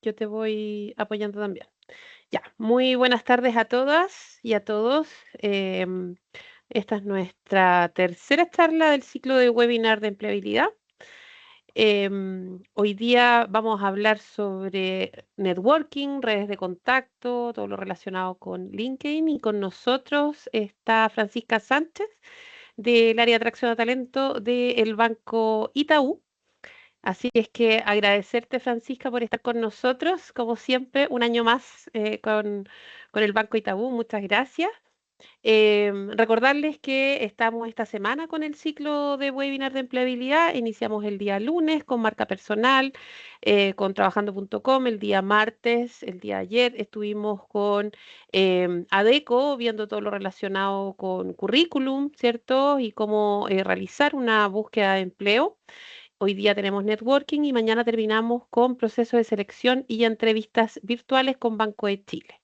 Yo te voy apoyando también. Ya, muy buenas tardes a todas y a todos. Esta es nuestra tercera charla del ciclo de webinar de empleabilidad. Hoy día vamos a hablar sobre networking, redes de contacto, todo lo relacionado con LinkedIn y con nosotros está Francisca Sánchez del área de atracción de talento del Banco Itaú. Así es que agradecerte, Francisca, por estar con nosotros, como siempre, un año más con el Banco Itaú. Muchas gracias. Recordarles que estamos esta semana con el ciclo de webinar de empleabilidad. Iniciamos el día lunes con marca personal, con trabajando.com. El día martes, el día ayer, estuvimos con ADECO viendo todo lo relacionado con currículum, ¿cierto? Y cómo realizar una búsqueda de empleo. Hoy día tenemos networking y mañana terminamos con proceso de selección y entrevistas virtuales con Banco de Chile.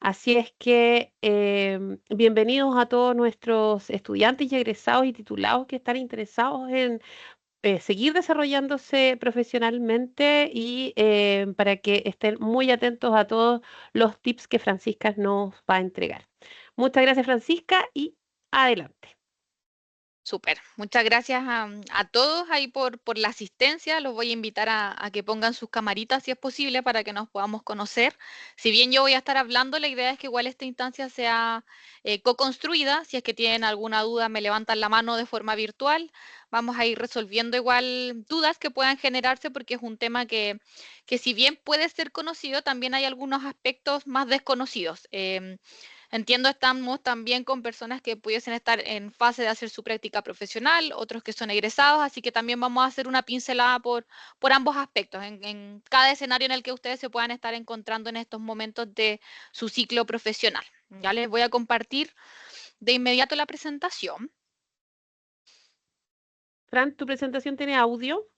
Así es que bienvenidos a todos nuestros estudiantes y egresados y titulados que están interesados en seguir desarrollándose profesionalmente y para que estén muy atentos a todos los tips que Francisca nos va a entregar. Muchas gracias, Francisca, y adelante. Súper. Muchas gracias a todos ahí por la asistencia. Los voy a invitar a que pongan sus camaritas si es posible para que nos podamos conocer. Si bien yo voy a estar hablando, la idea es que igual esta instancia sea co-construida. Si es que tienen alguna duda, me levantan la mano de forma virtual. Vamos a ir resolviendo igual dudas que puedan generarse porque es un tema que si bien puede ser conocido, también hay algunos aspectos más desconocidos. Entiendo, estamos también con personas que pudiesen estar en fase de hacer su práctica profesional, otros que son egresados, así que también vamos a hacer una pincelada por ambos aspectos, en cada escenario en el que ustedes se puedan estar encontrando en estos momentos de su ciclo profesional. Ya les voy a compartir de inmediato la presentación. Fran, ¿tu presentación tiene audio?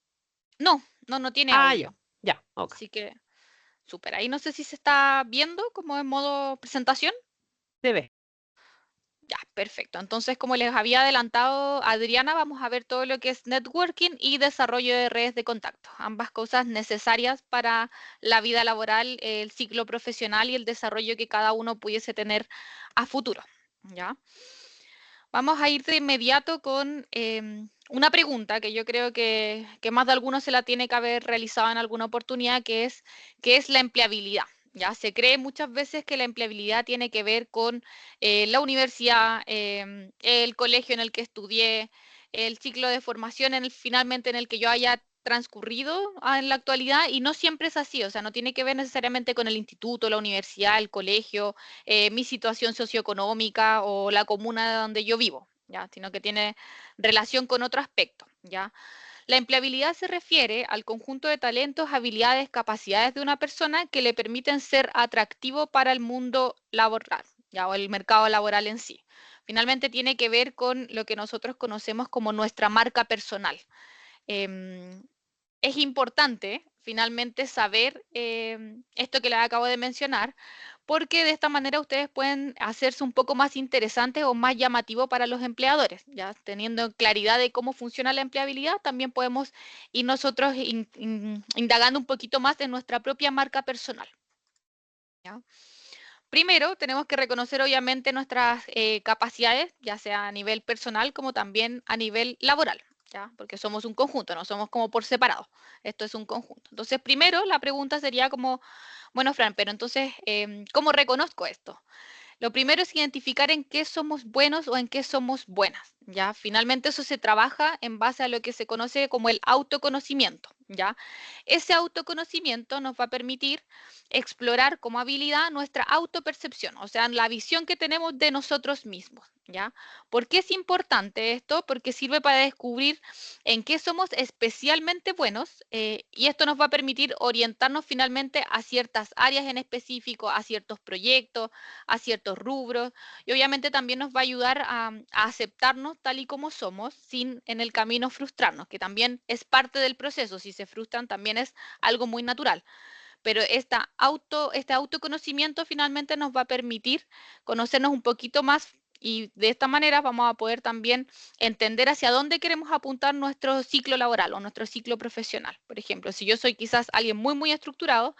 No, no tiene Ah, ya, audio, ya, ok. así que súper. Ahí no sé si se está viendo como en modo presentación. Se ve. Ya, perfecto. Entonces, como les había adelantado Adriana, vamos a ver todo lo que es networking y desarrollo de redes de contacto. Ambas cosas necesarias para la vida laboral, el ciclo profesional y el desarrollo que cada uno pudiese tener a futuro. ¿Ya? Vamos a ir de inmediato con una pregunta que yo creo que más de alguno se la tiene que haber realizado en alguna oportunidad, ¿qué es la empleabilidad? Ya se cree muchas veces que la empleabilidad tiene que ver con la universidad, el colegio en el que estudié, el ciclo de formación finalmente en el que yo haya transcurrido en la actualidad y no siempre es así, o sea, no tiene que ver necesariamente con el instituto, la universidad, el colegio, mi situación socioeconómica o la comuna donde yo vivo, ¿ya? Sino que tiene relación con otro aspecto, ¿ya? La empleabilidad se refiere al conjunto de talentos, habilidades, capacidades de una persona que le permiten ser atractivo para el mundo laboral, ¿ya? O el mercado laboral en sí. Finalmente tiene que ver con lo que nosotros conocemos como nuestra marca personal. Em, es importante finalmente saber esto que les acabo de mencionar, porque de esta manera ustedes pueden hacerse un poco más interesantes o más llamativo para los empleadores. Ya teniendo claridad de cómo funciona la empleabilidad, también podemos ir nosotros indagando un poquito más en nuestra propia marca personal. ¿Ya? Primero, tenemos que reconocer obviamente nuestras capacidades, ya sea a nivel personal como también a nivel laboral, ¿ya? Porque somos un conjunto, no somos como por separado. Esto es un conjunto. Entonces, primero, la pregunta sería como, bueno, Fran, pero entonces, ¿cómo reconozco esto? Lo primero es identificar en qué somos buenos o en qué somos buenas, ¿ya? Finalmente eso se trabaja en base a lo que se conoce como el autoconocimiento, ¿ya? Ese autoconocimiento nos va a permitir explorar como habilidad nuestra autopercepción, o sea, la visión que tenemos de nosotros mismos, ¿ya? ¿Por qué es importante esto? Porque sirve para descubrir en qué somos especialmente buenos y esto nos va a permitir orientarnos finalmente a ciertas áreas en específico, a ciertos proyectos, a ciertos rubros y obviamente también nos va a ayudar a aceptarnos tal y como somos sin en el camino frustrarnos, que también es parte del proceso. Si se frustran también es algo muy natural. Pero este autoconocimiento finalmente nos va a permitir conocernos un poquito más Y de esta manera vamos a poder también entender hacia dónde queremos apuntar nuestro ciclo laboral o nuestro ciclo profesional. Por ejemplo, si yo soy quizás alguien muy estructurado,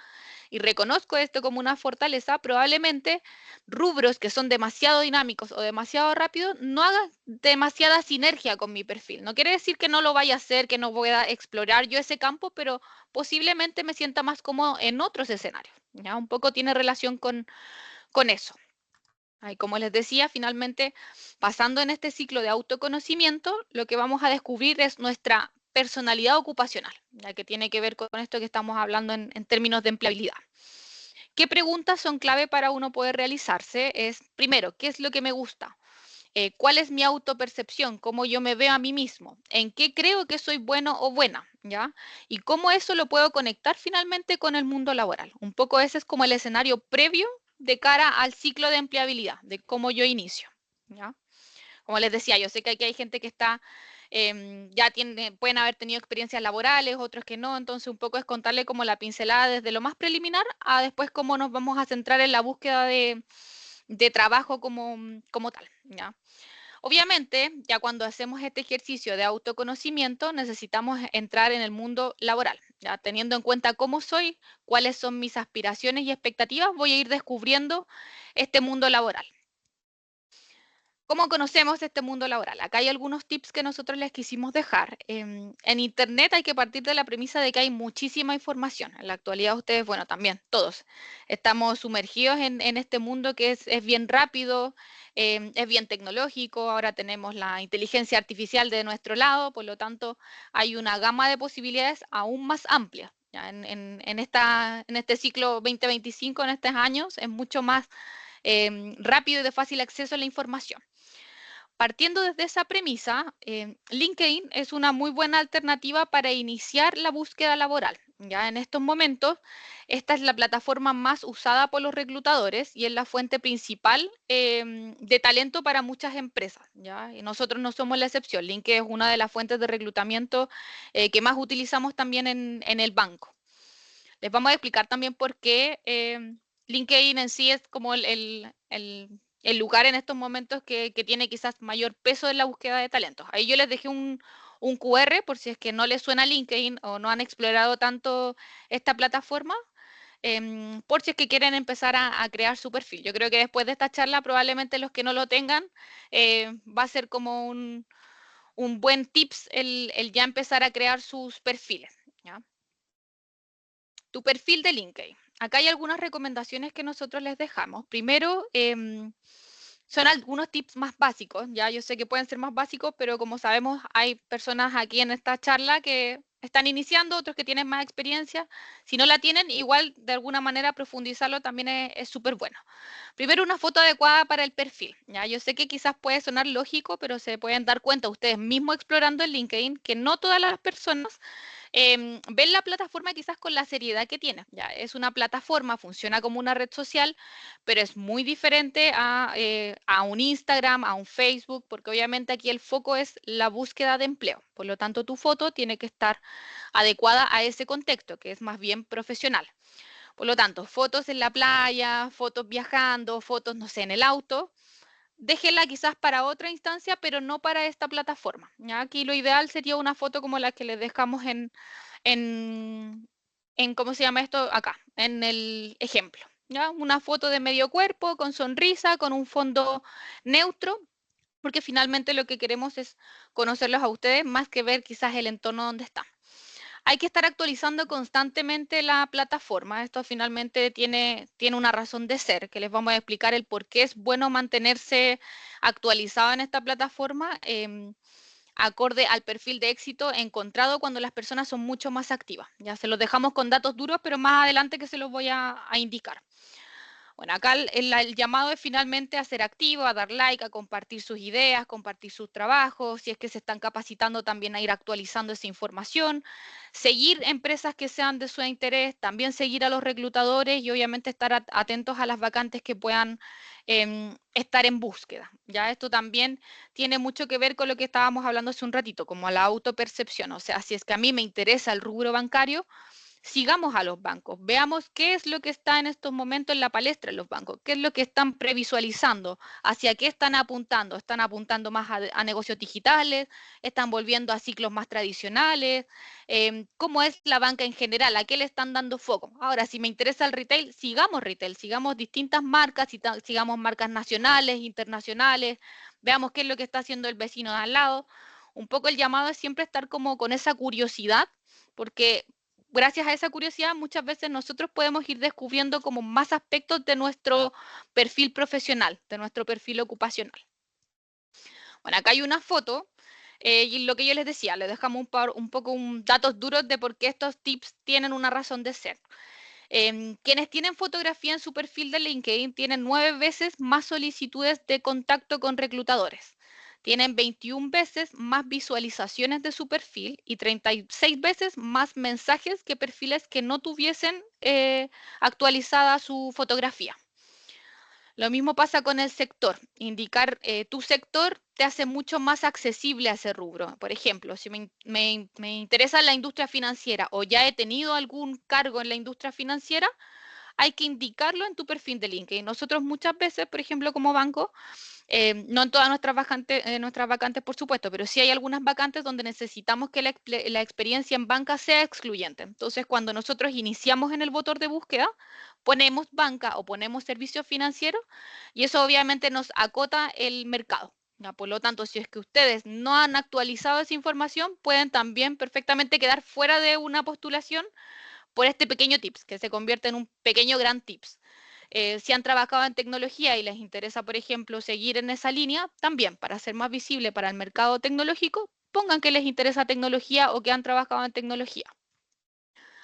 y reconozco esto como una fortaleza, probablemente rubros que son demasiado dinámicos o demasiado rápidos no hagan demasiada sinergia con mi perfil. No quiere decir que no lo vaya a hacer, que no pueda explorar yo ese campo, pero posiblemente me sienta más cómodo en otros escenarios. ¿Ya? Un poco tiene relación con eso. Y como les decía, finalmente, pasando en este ciclo de autoconocimiento, lo que vamos a descubrir es nuestra personalidad ocupacional, ya que tiene que ver con esto que estamos hablando en términos de empleabilidad. ¿Qué preguntas son clave para uno poder realizarse? Es, primero, ¿qué es lo que me gusta? ¿Cuál es mi autopercepción? ¿Cómo yo me veo a mí mismo? ¿En qué creo que soy bueno o buena? ¿Ya? Y cómo eso lo puedo conectar finalmente con el mundo laboral. Un poco ese es como el escenario previo de cara al ciclo de empleabilidad, de cómo yo inicio. ¿Ya? Como les decía, yo sé que aquí hay gente que está, ya pueden haber tenido experiencias laborales, otros que no, entonces un poco es contarle como la pincelada desde lo más preliminar a después cómo nos vamos a centrar en la búsqueda de trabajo como tal, ¿ya? Obviamente, ya cuando hacemos este ejercicio de autoconocimiento, necesitamos entrar en el mundo laboral, ya teniendo en cuenta cómo soy, cuáles son mis aspiraciones y expectativas, voy a ir descubriendo este mundo laboral. ¿Cómo conocemos este mundo laboral? Acá hay algunos tips que nosotros les quisimos dejar. En Internet hay que partir de la premisa de que hay muchísima información. En la actualidad ustedes, bueno, también todos estamos sumergidos en este mundo que es bien rápido, es bien tecnológico. Ahora tenemos la inteligencia artificial de nuestro lado, por lo tanto hay una gama de posibilidades aún más amplia. Ya en este ciclo 2025, en estos años, es mucho más rápido y de fácil acceso a la información. Partiendo desde esa premisa, LinkedIn es una muy buena alternativa para iniciar la búsqueda laboral. Ya en estos momentos, esta es la plataforma más usada por los reclutadores y es la fuente principal de talento para muchas empresas. ¿Ya? Y nosotros no somos la excepción. LinkedIn es una de las fuentes de reclutamiento que más utilizamos también en el banco. Les vamos a explicar también por qué LinkedIn en sí es como el lugar en estos momentos que tiene quizás mayor peso en la búsqueda de talentos. Ahí yo les dejé un QR por si es que no les suena LinkedIn o no han explorado tanto esta plataforma, por si es que quieren empezar a crear su perfil. Yo creo que después de esta charla probablemente los que no lo tengan va a ser como un buen tips el ya empezar a crear sus perfiles. ¿Ya? Tu perfil de LinkedIn. Acá hay algunas recomendaciones que nosotros les dejamos. Primero, son algunos tips más básicos. Ya yo sé que pueden ser más básicos, pero como sabemos, hay personas aquí en esta charla que están iniciando, otros que tienen más experiencia. Si no la tienen, igual de alguna manera profundizarlo también es súper bueno. Primero, una foto adecuada para el perfil. Ya yo sé que quizás puede sonar lógico, pero se pueden dar cuenta ustedes mismos explorando el LinkedIn que no todas las personas ven la plataforma quizás con la seriedad que tiene. Ya, es una plataforma, funciona como una red social, pero es muy diferente a un Instagram, a un Facebook, porque obviamente aquí el foco es la búsqueda de empleo. Por lo tanto, tu foto tiene que estar adecuada a ese contexto, que es más bien profesional. Por lo tanto, fotos en la playa, fotos viajando, fotos, no sé, en el auto, déjela quizás para otra instancia, pero no para esta plataforma. ¿Ya? Aquí lo ideal sería una foto como la que les dejamos en, ¿cómo se llama esto? Acá, en el ejemplo. ¿Ya? Una foto de medio cuerpo, con sonrisa, con un fondo neutro, porque finalmente lo que queremos es conocerlos a ustedes más que ver quizás el entorno donde están. Hay que estar actualizando constantemente la plataforma. Esto finalmente tiene una razón de ser, que les vamos a explicar el por qué es bueno mantenerse actualizado en esta plataforma, acorde al perfil de éxito encontrado cuando las personas son mucho más activas. Ya se los dejamos con datos duros, pero más adelante que se los voy a indicar. Bueno, acá el llamado es finalmente a ser activo, a dar like, a compartir sus ideas, compartir sus trabajos, si es que se están capacitando también a ir actualizando esa información, seguir empresas que sean de su interés, también seguir a los reclutadores y obviamente estar atentos a las vacantes que puedan estar en búsqueda. Ya esto también tiene mucho que ver con lo que estábamos hablando hace un ratito, como a la autopercepción. O sea, si es que a mí me interesa el rubro bancario, sigamos a los bancos, veamos qué es lo que está en estos momentos en la palestra en los bancos, qué es lo que están previsualizando, hacia qué están apuntando más a negocios digitales, están volviendo a ciclos más tradicionales, cómo es la banca en general, a qué le están dando foco. Ahora, si me interesa el retail, sigamos distintas marcas, sigamos marcas nacionales, internacionales, veamos qué es lo que está haciendo el vecino de al lado. Un poco el llamado es siempre estar como con esa curiosidad, porque gracias a esa curiosidad muchas veces nosotros podemos ir descubriendo como más aspectos de nuestro perfil profesional, de nuestro perfil ocupacional. Bueno, acá hay una foto y lo que yo les decía, les dejamos un poco datos duros de por qué estos tips tienen una razón de ser. Quienes tienen fotografía en su perfil de LinkedIn tienen 9 veces más solicitudes de contacto con reclutadores. Tienen 21 veces más visualizaciones de su perfil y 36 veces más mensajes que perfiles que no tuviesen actualizada su fotografía. Lo mismo pasa con el sector. Indicar tu sector te hace mucho más accesible a ese rubro. Por ejemplo, si me interesa la industria financiera o ya he tenido algún cargo en la industria financiera, hay que indicarlo en tu perfil de LinkedIn. Nosotros muchas veces, por ejemplo, como banco, no en todas nuestras vacantes, por supuesto, pero sí hay algunas vacantes donde necesitamos que la experiencia en banca sea excluyente. Entonces, cuando nosotros iniciamos en el motor de búsqueda, ponemos banca o ponemos servicios financieros y eso obviamente nos acota el mercado. Ya, por lo tanto, si es que ustedes no han actualizado esa información, pueden también perfectamente quedar fuera de una postulación por este pequeño tips, que se convierte en un pequeño gran tips. Si han trabajado en tecnología y les interesa, por ejemplo, seguir en esa línea, también para ser más visible para el mercado tecnológico, pongan que les interesa tecnología o que han trabajado en tecnología.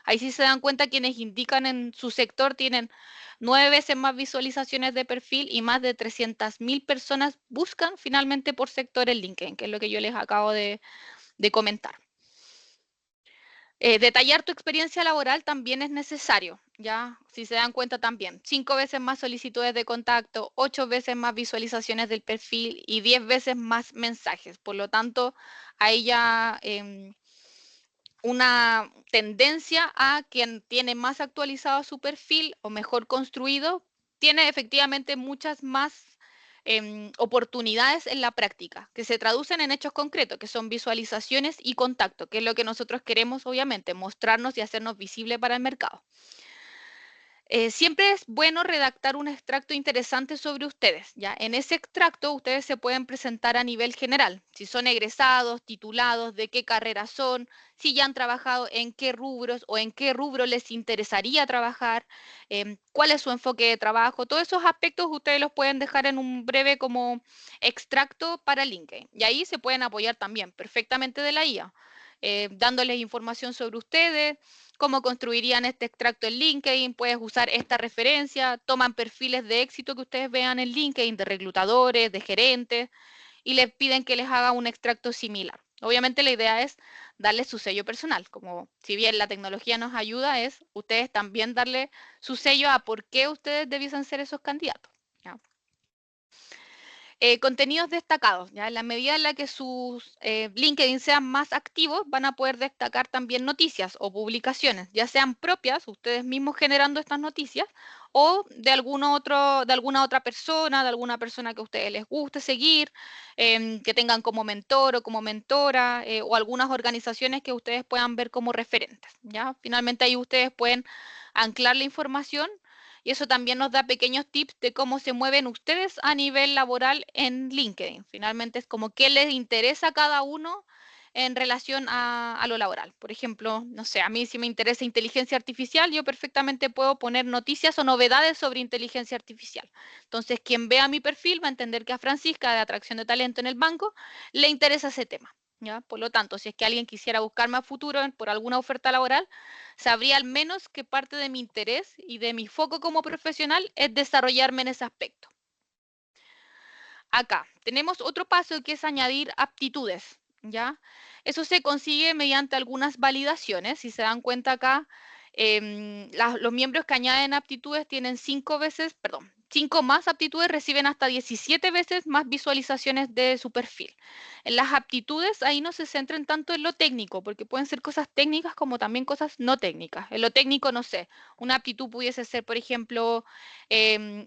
Ahí sí se dan cuenta quienes indican en su sector tienen 9 veces más visualizaciones de perfil y más de 300.000 personas buscan finalmente por sector en LinkedIn, que es lo que yo les acabo de comentar. Detallar tu experiencia laboral también es necesario, ¿ya? Si se dan cuenta también, 5 veces más solicitudes de contacto, 8 veces más visualizaciones del perfil y 10 veces más mensajes. Por lo tanto, hay ya una tendencia a quien tiene más actualizado su perfil o mejor construido, tiene efectivamente muchas más oportunidades en la práctica, que se traducen en hechos concretos, que son visualizaciones y contacto, que es lo que nosotros queremos, obviamente, mostrarnos y hacernos visible para el mercado. Siempre es bueno redactar un extracto interesante sobre ustedes, ¿ya? En ese extracto ustedes se pueden presentar a nivel general, si son egresados, titulados, de qué carrera son, si ya han trabajado en qué rubros o en qué rubro les interesaría trabajar, cuál es su enfoque de trabajo, todos esos aspectos ustedes los pueden dejar en un breve como extracto para LinkedIn. Y ahí se pueden apoyar también perfectamente de la IA, dándoles información sobre ustedes, cómo construirían este extracto en LinkedIn, puedes usar esta referencia, toman perfiles de éxito que ustedes vean en LinkedIn de reclutadores, de gerentes, y les piden que les haga un extracto similar. Obviamente la idea es darle su sello personal, como si bien la tecnología nos ayuda, es ustedes también darle su sello a por qué ustedes debiesen ser esos candidatos. ¿Ya? Contenidos destacados, ¿ya? En la medida en la que sus LinkedIn sean más activos, van a poder destacar también noticias o publicaciones, ya sean propias, ustedes mismos generando estas noticias, o de alguna otra persona, de alguna persona que a ustedes les guste seguir, que tengan como mentor o como mentora, o algunas organizaciones que ustedes puedan ver como referentes, ¿ya? Finalmente ahí ustedes pueden anclar la información y eso también nos da pequeños tips de cómo se mueven ustedes a nivel laboral en LinkedIn. Finalmente es como qué les interesa a cada uno en relación a lo laboral. Por ejemplo, no sé, a mí si me interesa inteligencia artificial, yo perfectamente puedo poner noticias o novedades sobre inteligencia artificial. Entonces, quien vea mi perfil va a entender que a Francisca de Atracción de Talento en el banco le interesa ese tema. ¿Ya? Por lo tanto, si es que alguien quisiera buscarme a futuro por alguna oferta laboral, sabría al menos que parte de mi interés y de mi foco como profesional es desarrollarme en ese aspecto. Acá tenemos otro paso que es añadir aptitudes, ¿ya? Eso se consigue mediante algunas validaciones. Si se dan cuenta acá, los miembros que añaden aptitudes tienen 5 veces, perdón, 5 más aptitudes reciben hasta 17 veces más visualizaciones de su perfil. En las aptitudes, ahí no se centran tanto en lo técnico, porque pueden ser cosas técnicas como también cosas no técnicas. En lo técnico, no sé, una aptitud pudiese ser, por ejemplo,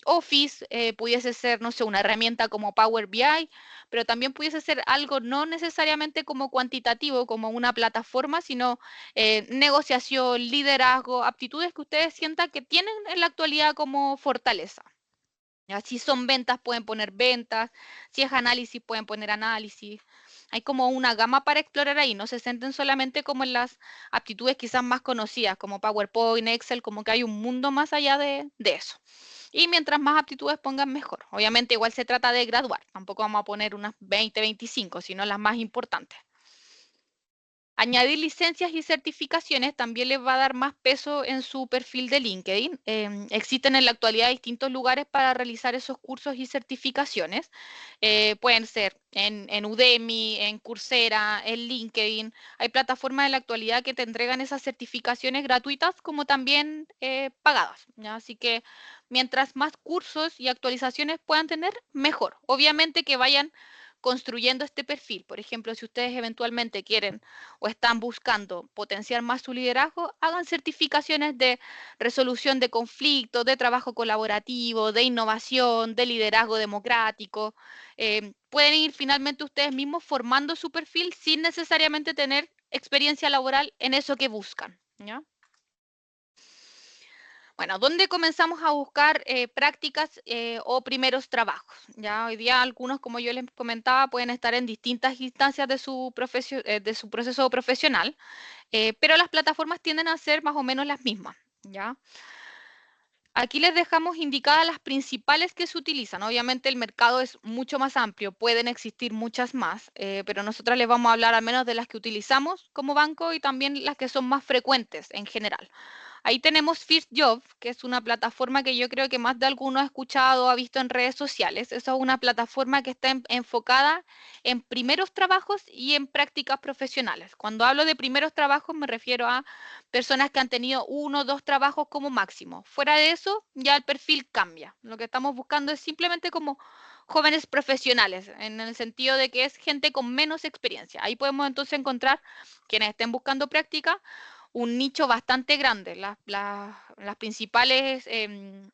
Office, pudiese ser, no sé, una herramienta como Power BI, pero también pudiese ser algo no necesariamente como cuantitativo, como una plataforma, sino negociación, liderazgo, aptitudes que ustedes sientan que tienen en la actualidad como fortaleza. ¿Ya? Si son ventas, pueden poner ventas. Si es análisis, pueden poner análisis. Hay como una gama para explorar ahí. No se centren solamente como en las aptitudes quizás más conocidas, como PowerPoint, Excel, como que hay un mundo más allá de eso. Y mientras más aptitudes pongan, mejor. Obviamente igual se trata de graduar. Tampoco vamos a poner unas 20, 25, sino las más importantes. Añadir licencias y certificaciones también les va a dar más peso en su perfil de LinkedIn. Existen en la actualidad distintos lugares para realizar esos cursos y certificaciones. Pueden ser en Udemy, en Coursera, en LinkedIn. Hay plataformas en la actualidad que te entregan esas certificaciones gratuitas como también pagadas, ¿ya? Así que mientras más cursos y actualizaciones puedan tener, mejor. Obviamente que vayan construyendo este perfil. Por ejemplo, si ustedes eventualmente quieren o están buscando potenciar más su liderazgo, hagan certificaciones de resolución de conflictos, de trabajo colaborativo, de innovación, de liderazgo democrático. Pueden ir finalmente ustedes mismos formando su perfil sin necesariamente tener experiencia laboral en eso que buscan, ¿ya? Bueno, ¿dónde comenzamos a buscar prácticas o primeros trabajos? Ya hoy día algunos, como yo les comentaba, pueden estar en distintas instancias de su proceso profesional, pero las plataformas tienden a ser más o menos las mismas, ¿ya? Aquí les dejamos indicadas las principales que se utilizan. Obviamente el mercado es mucho más amplio, pueden existir muchas más, pero nosotros les vamos a hablar al menos de las que utilizamos como banco y también las que son más frecuentes en general. Ahí tenemos First Job, que es una plataforma que yo creo que más de alguno ha escuchado o ha visto en redes sociales. Esa es una plataforma que está enfocada en primeros trabajos y en prácticas profesionales. Cuando hablo de primeros trabajos me refiero a personas que han tenido uno o dos trabajos como máximo. Fuera de eso, ya el perfil cambia. Lo que estamos buscando es simplemente como jóvenes profesionales, en el sentido de que es gente con menos experiencia. Ahí podemos entonces encontrar quienes estén buscando práctica un nicho bastante grande. Las principales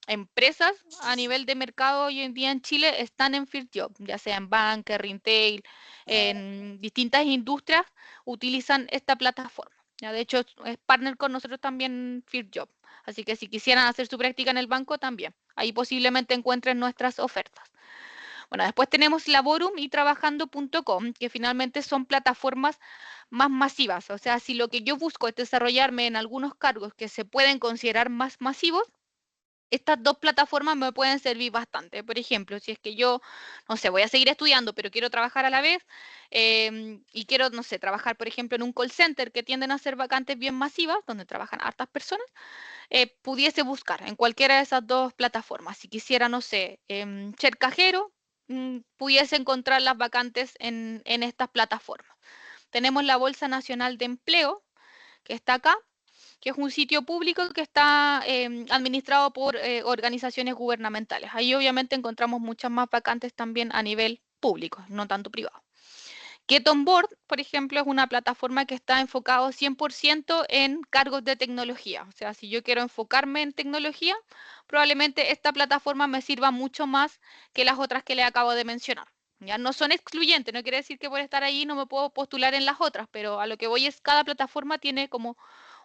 empresas a nivel de mercado hoy en día en Chile están en First Job, ya sea en banca, retail, en distintas industrias utilizan esta plataforma. Ya, de hecho, es partner con nosotros también First Job. Así que si quisieran hacer su práctica en el banco, también. Ahí posiblemente encuentren nuestras ofertas. Bueno, después tenemos Laborum y Trabajando.com, que finalmente son plataformas más masivas. O sea, si lo que yo busco es desarrollarme en algunos cargos que se pueden considerar más masivos, estas dos plataformas me pueden servir bastante. Por ejemplo, si es que yo, no sé, voy a seguir estudiando, pero quiero trabajar a la vez y quiero, no sé, trabajar, por ejemplo, en un call center que tienden a ser vacantes bien masivas, donde trabajan hartas personas, pudiese buscar en cualquiera de esas dos plataformas. Si quisiera, no sé, ser cajero, pudiese encontrar las vacantes en estas plataformas. Tenemos la Bolsa Nacional de Empleo, que está acá, que es un sitio público que está administrado por organizaciones gubernamentales. Ahí obviamente encontramos muchas más vacantes también a nivel público, no tanto privado. Get On Board, por ejemplo, es una plataforma que está enfocado 100% en cargos de tecnología. O sea, si yo quiero enfocarme en tecnología, probablemente esta plataforma me sirva mucho más que las otras que le acabo de mencionar. Ya no son excluyentes, no quiere decir que por estar ahí no me puedo postular en las otras, pero a lo que voy es cada plataforma tiene como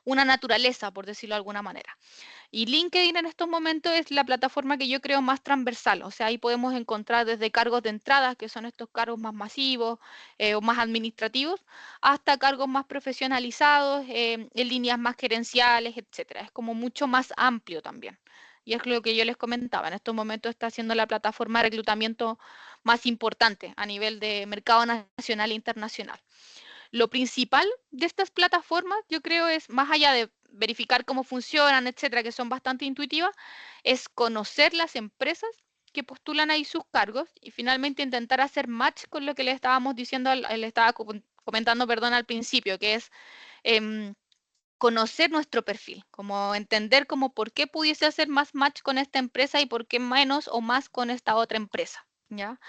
una naturaleza, por decirlo de alguna manera. Y LinkedIn en estos momentos es la plataforma que yo creo más transversal, o sea, ahí podemos encontrar desde cargos de entrada, que son estos cargos más masivos o más administrativos, hasta cargos más profesionalizados, en líneas más gerenciales, etcétera. Es como mucho más amplio también. Y es lo que yo les comentaba, en estos momentos está siendo la plataforma de reclutamiento más importante a nivel de mercado nacional e internacional. Lo principal de estas plataformas, yo creo, es más allá de verificar cómo funcionan, etcétera, que son bastante intuitivas, es conocer las empresas que postulan ahí sus cargos y finalmente intentar hacer match con lo que le estábamos diciendo, le estaba comentando, perdón, al principio, que es conocer nuestro perfil, como entender como por qué pudiese hacer más match con esta empresa y por qué menos o más con esta otra empresa, ¿ya?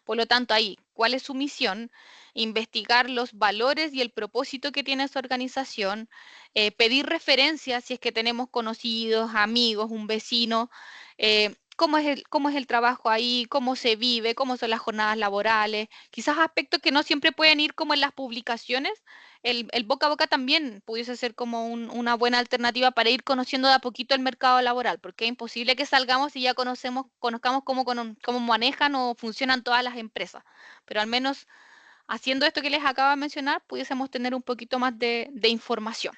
Por lo tanto, ahí, ¿cuál es su misión? Investigar los valores y el propósito que tiene esa organización, pedir referencias si es que tenemos conocidos, amigos, un vecino, cómo es el trabajo ahí, cómo se vive, cómo son las jornadas laborales, quizás aspectos que no siempre pueden ir como en las publicaciones. El boca a boca también pudiese ser como una buena alternativa para ir conociendo de a poquito el mercado laboral, porque es imposible que salgamos y ya conozcamos cómo manejan o funcionan todas las empresas. Pero al menos haciendo esto que les acabo de mencionar, pudiésemos tener un poquito más de información.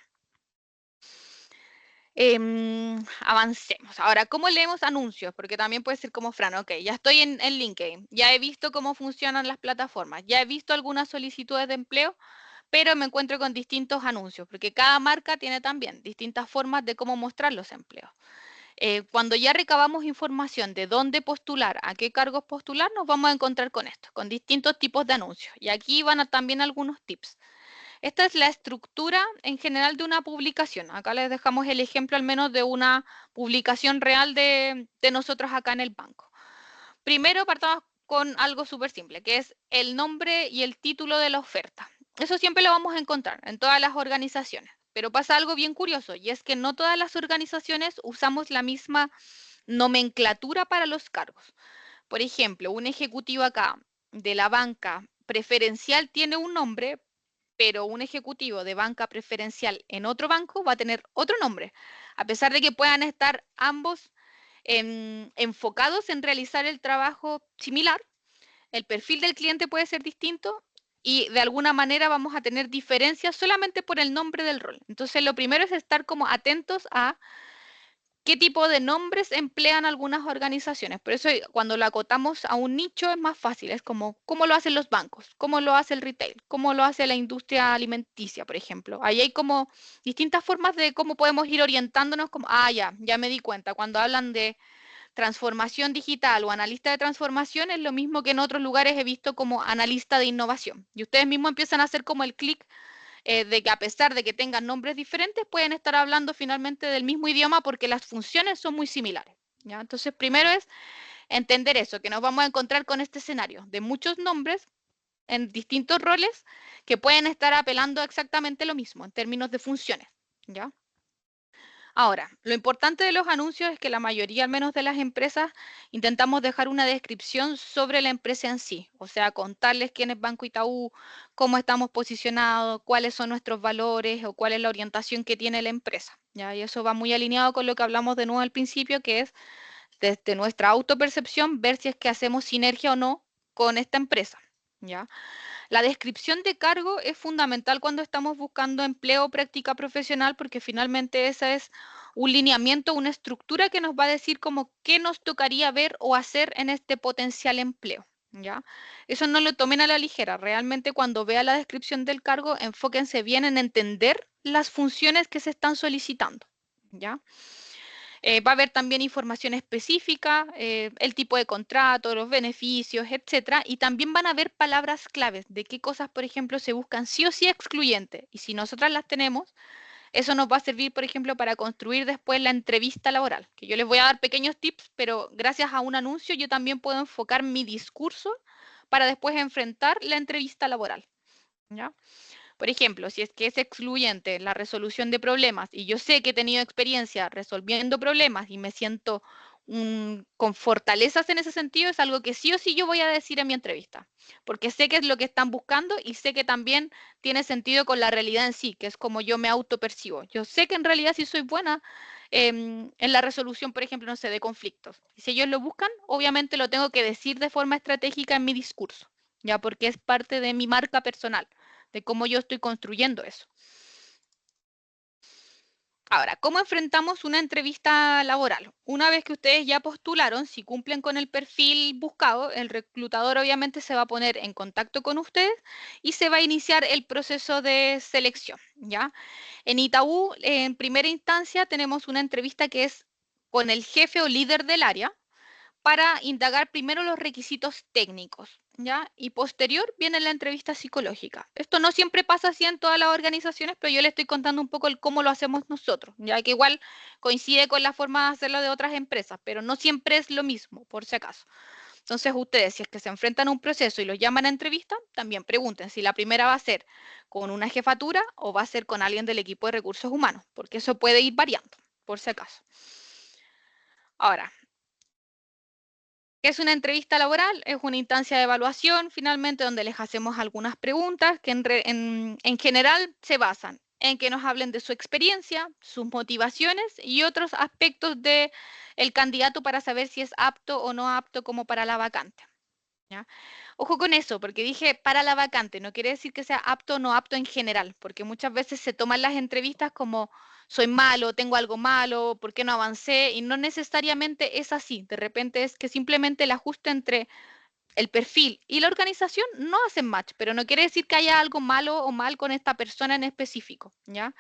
Avancemos. Ahora, ¿cómo leemos anuncios? Porque también puede ser como Fran, ok, ya estoy en LinkedIn, ya he visto cómo funcionan las plataformas, ya he visto algunas solicitudes de empleo, pero me encuentro con distintos anuncios, porque cada marca tiene también distintas formas de cómo mostrar los empleos. Cuando ya recabamos información de dónde postular, a qué cargos postular, nos vamos a encontrar con esto, con distintos tipos de anuncios. Y aquí van también algunos tips. Esta es la estructura en general de una publicación. Acá les dejamos el ejemplo al menos de una publicación real de nosotros acá en el banco. Primero partamos con algo súper simple, que es el nombre y el título de la oferta. Eso siempre lo vamos a encontrar en todas las organizaciones. Pero pasa algo bien curioso y es que no todas las organizaciones usamos la misma nomenclatura para los cargos. Por ejemplo, un ejecutivo acá de la banca preferencial tiene un nombre, pero un ejecutivo de banca preferencial en otro banco va a tener otro nombre, a pesar de que puedan estar ambos enfocados en realizar el trabajo similar. El perfil del cliente puede ser distinto y de alguna manera vamos a tener diferencias solamente por el nombre del rol. Entonces, lo primero es estar como atentos a qué tipo de nombres emplean algunas organizaciones. Por eso cuando lo acotamos a un nicho es más fácil, es como cómo lo hacen los bancos, cómo lo hace el retail, cómo lo hace la industria alimenticia, por ejemplo. Ahí hay como distintas formas de cómo podemos ir orientándonos, como, ya me di cuenta, cuando hablan de transformación digital o analista de transformación es lo mismo que en otros lugares he visto como analista de innovación. Y ustedes mismos empiezan a hacer como el clic de que a pesar de que tengan nombres diferentes, pueden estar hablando finalmente del mismo idioma porque las funciones son muy similares. ¿Ya? Entonces, primero es entender eso, que nos vamos a encontrar con este escenario de muchos nombres en distintos roles que pueden estar apelando exactamente lo mismo en términos de funciones. ¿Ya? Ahora, lo importante de los anuncios es que la mayoría, al menos de las empresas, intentamos dejar una descripción sobre la empresa en sí, o sea, contarles quién es Banco Itaú, cómo estamos posicionados, cuáles son nuestros valores o cuál es la orientación que tiene la empresa. ¿Ya? Y eso va muy alineado con lo que hablamos de nuevo al principio, que es desde nuestra autopercepción ver si es que hacemos sinergia o no con esta empresa. ¿Ya? La descripción de cargo es fundamental cuando estamos buscando empleo o práctica profesional porque finalmente esa es un lineamiento, una estructura que nos va a decir como qué nos tocaría ver o hacer en este potencial empleo. ¿Ya? Eso no lo tomen a la ligera. Realmente cuando vea la descripción del cargo, enfóquense bien en entender las funciones que se están solicitando. ¿Ya? Va a haber también información específica, el tipo de contrato, los beneficios, etcétera. Y también van a haber palabras claves de qué cosas, por ejemplo, se buscan sí o sí excluyentes. Y si nosotras las tenemos, eso nos va a servir, por ejemplo, para construir después la entrevista laboral. Que yo les voy a dar pequeños tips, pero gracias a un anuncio yo también puedo enfocar mi discurso para después enfrentar la entrevista laboral. ¿Ya? Por ejemplo, si es que es excluyente la resolución de problemas y yo sé que he tenido experiencia resolviendo problemas y me siento con fortalezas en ese sentido, es algo que sí o sí yo voy a decir en mi entrevista, porque sé que es lo que están buscando y sé que también tiene sentido con la realidad en sí, que es como yo me autopercibo. Yo sé que en realidad sí soy buena en la resolución, por ejemplo, no sé, de conflictos. Y si ellos lo buscan, obviamente lo tengo que decir de forma estratégica en mi discurso, ya porque es parte de mi marca personal de cómo yo estoy construyendo eso. Ahora, ¿cómo enfrentamos una entrevista laboral? Una vez que ustedes ya postularon, si cumplen con el perfil buscado, el reclutador obviamente se va a poner en contacto con ustedes y se va a iniciar el proceso de selección, ¿ya? En Itaú, en primera instancia, tenemos una entrevista que es con el jefe o líder del área, para indagar primero los requisitos técnicos. ¿ya? Y posterior viene la entrevista psicológica. Esto no siempre pasa así en todas las organizaciones, pero yo le estoy contando un poco el cómo lo hacemos nosotros, ya que igual coincide con la forma de hacerlo de otras empresas, pero no siempre es lo mismo, por si acaso. Entonces ustedes, si es que se enfrentan a un proceso y los llaman a entrevista, también pregunten si la primera va a ser con una jefatura o va a ser con alguien del equipo de recursos humanos, porque eso puede ir variando, por si acaso. Ahora, ¿qué es una entrevista laboral? Es una instancia de evaluación, finalmente, donde les hacemos algunas preguntas que en general se basan en que nos hablen de su experiencia, sus motivaciones y otros aspectos del candidato para saber si es apto o no apto como para la vacante. ¿Ya? Ojo con eso, porque dije para la vacante, no quiere decir que sea apto o no apto en general, porque muchas veces se toman las entrevistas como soy malo, tengo algo malo, ¿por qué no avancé? Y no necesariamente es así. De repente es que simplemente el ajuste entre el perfil y la organización no hacen match, pero no quiere decir que haya algo malo o mal con esta persona en específico, ¿ya?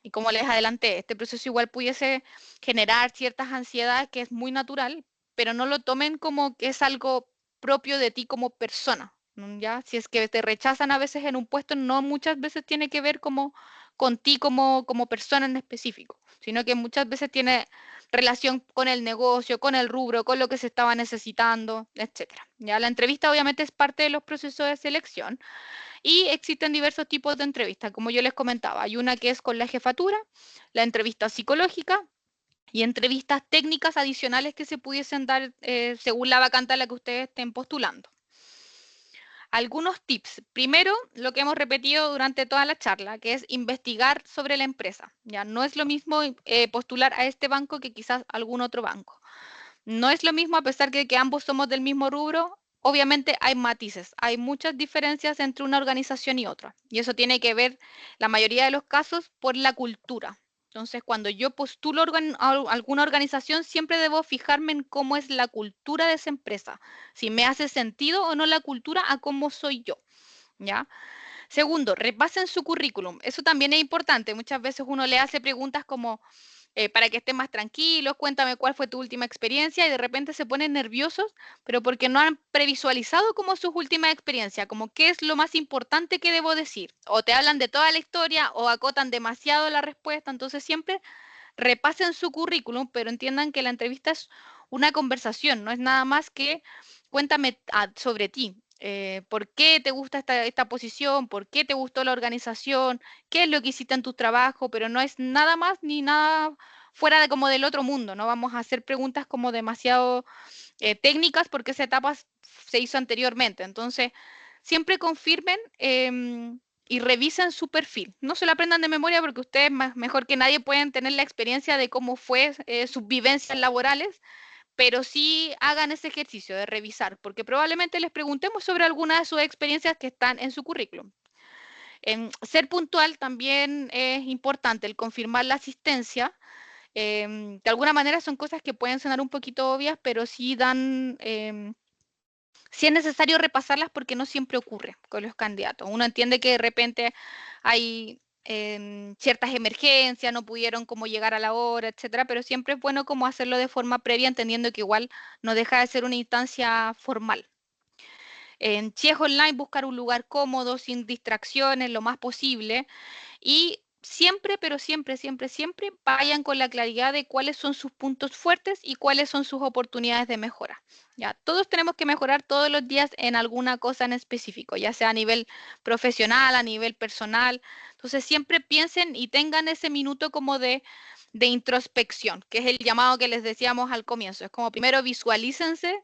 Y como les adelanté, este proceso igual pudiese generar ciertas ansiedades que es muy natural, pero no lo tomen como que es algo propio de ti como persona, ¿ya? Si es que te rechazan a veces en un puesto, no muchas veces tiene que ver como con ti como persona en específico, sino que muchas veces tiene relación con el negocio, con el rubro, con lo que se estaba necesitando, etcétera. Ya la entrevista obviamente es parte de los procesos de selección, y existen diversos tipos de entrevistas, como yo les comentaba. Hay una que es con la jefatura, la entrevista psicológica y entrevistas técnicas adicionales que se pudiesen dar según la vacante a la que ustedes estén postulando. Algunos tips. Primero, lo que hemos repetido durante toda la charla, que es investigar sobre la empresa. Ya no es lo mismo postular a este banco que quizás algún otro banco. No es lo mismo a pesar de que ambos somos del mismo rubro. Obviamente hay matices, hay muchas diferencias entre una organización y otra. Y eso tiene que ver, la mayoría de los casos, por la cultura. Entonces, cuando yo postulo a alguna organización, siempre debo fijarme en cómo es la cultura de esa empresa, si me hace sentido o no la cultura a cómo soy yo, ¿ya? Segundo, repasen su currículum. Eso también es importante. Muchas veces uno le hace preguntas como, para que estén más tranquilos, cuéntame cuál fue tu última experiencia y de repente se ponen nerviosos, pero porque no han previsualizado como sus últimas experiencias, como qué es lo más importante que debo decir. O te hablan de toda la historia o acotan demasiado la respuesta, entonces siempre repasen su currículum, pero entiendan que la entrevista es una conversación, no es nada más que cuéntame sobre ti. ¿Por qué te gusta esta posición? ¿Por qué te gustó la organización? ¿Qué es lo que hiciste en tu trabajo? Pero no es nada más ni nada fuera de como del otro mundo. No vamos a hacer preguntas como demasiado técnicas porque esa etapa se hizo anteriormente. Entonces, siempre confirmen y revisen su perfil. No se lo aprendan de memoria porque ustedes mejor que nadie pueden tener la experiencia de cómo fue sus vivencias laborales, pero sí hagan ese ejercicio de revisar, porque probablemente les preguntemos sobre alguna de sus experiencias que están en su currículum. Ser puntual también es importante, el confirmar la asistencia. De alguna manera son cosas que pueden sonar un poquito obvias, pero sí dan, sí es necesario repasarlas porque no siempre ocurre con los candidatos. Uno entiende que de repente hay ciertas emergencias, no pudieron como llegar a la hora, etcétera, pero siempre es bueno como hacerlo de forma previa, entendiendo que igual no deja de ser una instancia formal. Si es online, buscar un lugar cómodo, sin distracciones, lo más posible. Y siempre, pero siempre, siempre, siempre vayan con la claridad de cuáles son sus puntos fuertes y cuáles son sus oportunidades de mejora. Ya, todos tenemos que mejorar todos los días en alguna cosa en específico, ya sea a nivel profesional, a nivel personal. Entonces, siempre piensen y tengan ese minuto como de introspección, que es el llamado que les decíamos al comienzo. Es como primero visualícense,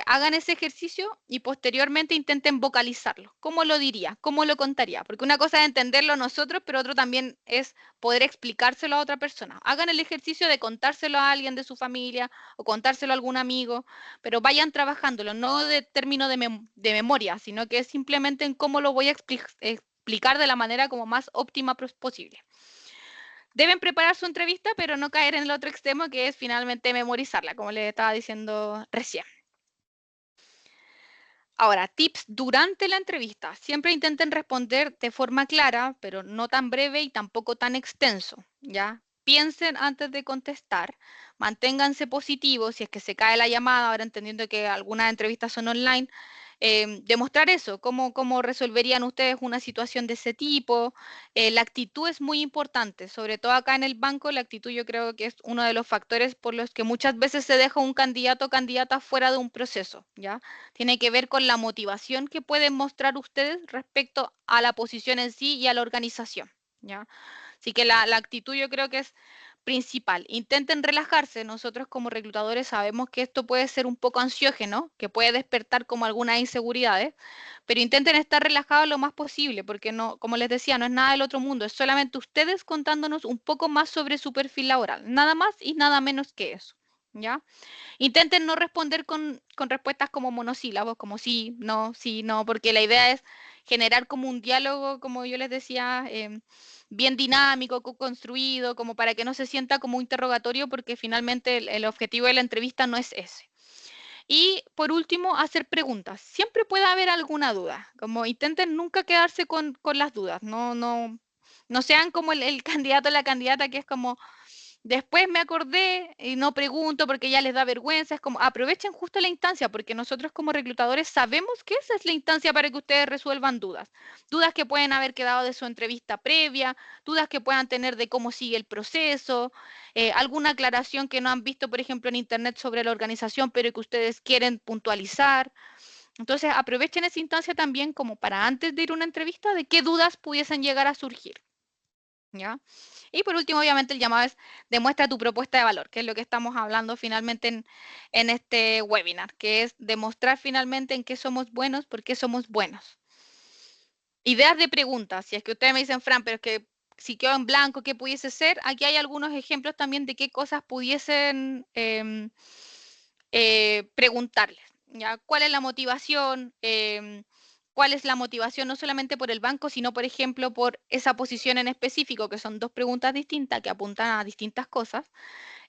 hagan ese ejercicio y posteriormente intenten vocalizarlo. ¿Cómo lo diría? ¿Cómo lo contaría? Porque una cosa es entenderlo nosotros, pero otro también es poder explicárselo a otra persona. Hagan el ejercicio de contárselo a alguien de su familia o contárselo a algún amigo, pero vayan trabajándolo, no de término de memoria, sino que es simplemente en cómo lo voy a explicar de la manera como más óptima posible. Deben preparar su entrevista, pero no caer en el otro extremo, que es finalmente memorizarla, como les estaba diciendo recién. Ahora, tips durante la entrevista. Siempre intenten responder de forma clara, pero no tan breve y tampoco tan extenso, ¿ya? Piensen antes de contestar, manténganse positivos si es que se cae la llamada, ahora entendiendo que algunas entrevistas son online, demostrar eso, cómo resolverían ustedes una situación de ese tipo. La actitud es muy importante, sobre todo acá en el banco, la actitud yo creo que es uno de los factores por los que muchas veces se deja un candidato o candidata fuera de un proceso, ¿ya? Tiene que ver con la motivación que pueden mostrar ustedes respecto a la posición en sí y a la organización, ¿ya? Así que la actitud yo creo que es principal. Intenten relajarse. Nosotros como reclutadores sabemos que esto puede ser un poco ansiógeno, que puede despertar como algunas inseguridades, pero intenten estar relajados lo más posible, porque no, como les decía, no es nada del otro mundo, es solamente ustedes contándonos un poco más sobre su perfil laboral, nada más y nada menos que eso, ¿ya? Intenten no responder con respuestas como monosílabos, como sí, no, porque la idea es generar como un diálogo, como yo les decía, bien dinámico, construido, como para que no se sienta como un interrogatorio, porque finalmente el objetivo de la entrevista no es ese. Y por último, hacer preguntas. Siempre puede haber alguna duda, como intenten nunca quedarse con las dudas, no sean como el candidato o la candidata que es como, después me acordé y no pregunto porque ya les da vergüenza. Es como aprovechen justo la instancia porque nosotros como reclutadores sabemos que esa es la instancia para que ustedes resuelvan dudas. Dudas que pueden haber quedado de su entrevista previa, dudas que puedan tener de cómo sigue el proceso, alguna aclaración que no han visto, por ejemplo, en internet sobre la organización, pero que ustedes quieren puntualizar. Entonces aprovechen esa instancia también como para antes de ir a una entrevista de qué dudas pudiesen llegar a surgir. ¿Ya? Y por último, obviamente, el llamado es demuestra tu propuesta de valor, que es lo que estamos hablando finalmente en este webinar, que es demostrar finalmente en qué somos buenos, por qué somos buenos. Ideas de preguntas, si es que ustedes me dicen, Fran, pero es que si quedo en blanco, ¿qué pudiese ser? Aquí hay algunos ejemplos también de qué cosas pudiesen preguntarles, ¿ya? ¿Cuál es la motivación? ¿Cuál es la motivación no solamente por el banco, sino, por ejemplo, por esa posición en específico, que son dos preguntas distintas que apuntan a distintas cosas?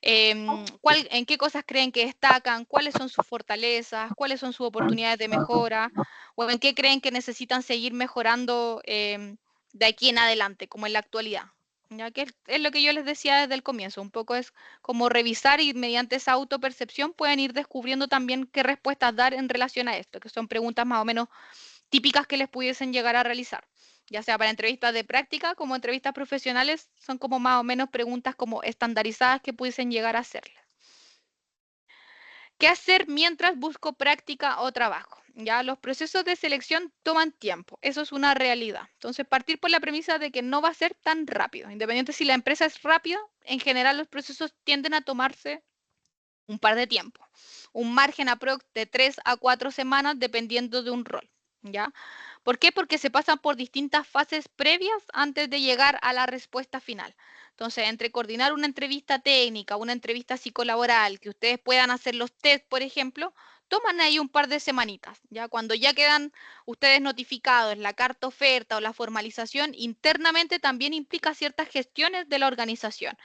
¿En qué cosas creen que destacan? ¿Cuáles son sus fortalezas? ¿Cuáles son sus oportunidades de mejora? ¿O en qué creen que necesitan seguir mejorando de aquí en adelante, como en la actualidad? Ya que es lo que yo les decía desde el comienzo, un poco es como revisar y mediante esa autopercepción pueden ir descubriendo también qué respuestas dar en relación a esto, que son preguntas más o menos típicas que les pudiesen llegar a realizar, ya sea para entrevistas de práctica como entrevistas profesionales, son como más o menos preguntas como estandarizadas que pudiesen llegar a hacerles. ¿Qué hacer mientras busco práctica o trabajo? Ya los procesos de selección toman tiempo, eso es una realidad. Entonces, partir por la premisa de que no va a ser tan rápido. Independiente si la empresa es rápida, en general los procesos tienden a tomarse un par de tiempo, un margen aprox de 3 a 4 semanas dependiendo de un rol, ¿ya? ¿Por qué? Porque se pasan por distintas fases previas antes de llegar a la respuesta final. Entonces, entre coordinar una entrevista técnica, una entrevista psicolaboral, que ustedes puedan hacer los test, por ejemplo, toman ahí un par de semanitas, ¿ya? Cuando ya quedan ustedes notificados, la carta oferta o la formalización, internamente también implica ciertas gestiones de la organización,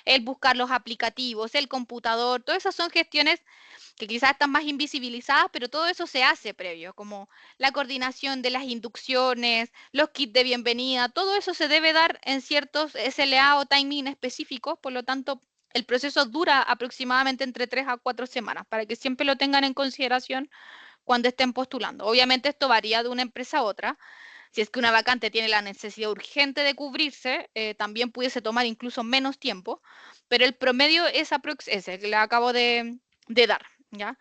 el buscar los aplicativos, el computador, todas esas son gestiones que quizás están más invisibilizadas, pero todo eso se hace previo, como la coordinación de las inducciones, los kits de bienvenida, todo eso se debe dar en ciertos SLA o timing específicos, por lo tanto, el proceso dura aproximadamente entre 3 a 4 semanas, para que siempre lo tengan en consideración cuando estén postulando. Obviamente esto varía de una empresa a otra. Si es que una vacante tiene la necesidad urgente de cubrirse, también pudiese tomar incluso menos tiempo, pero el promedio es ese que le acabo de dar, ¿ya?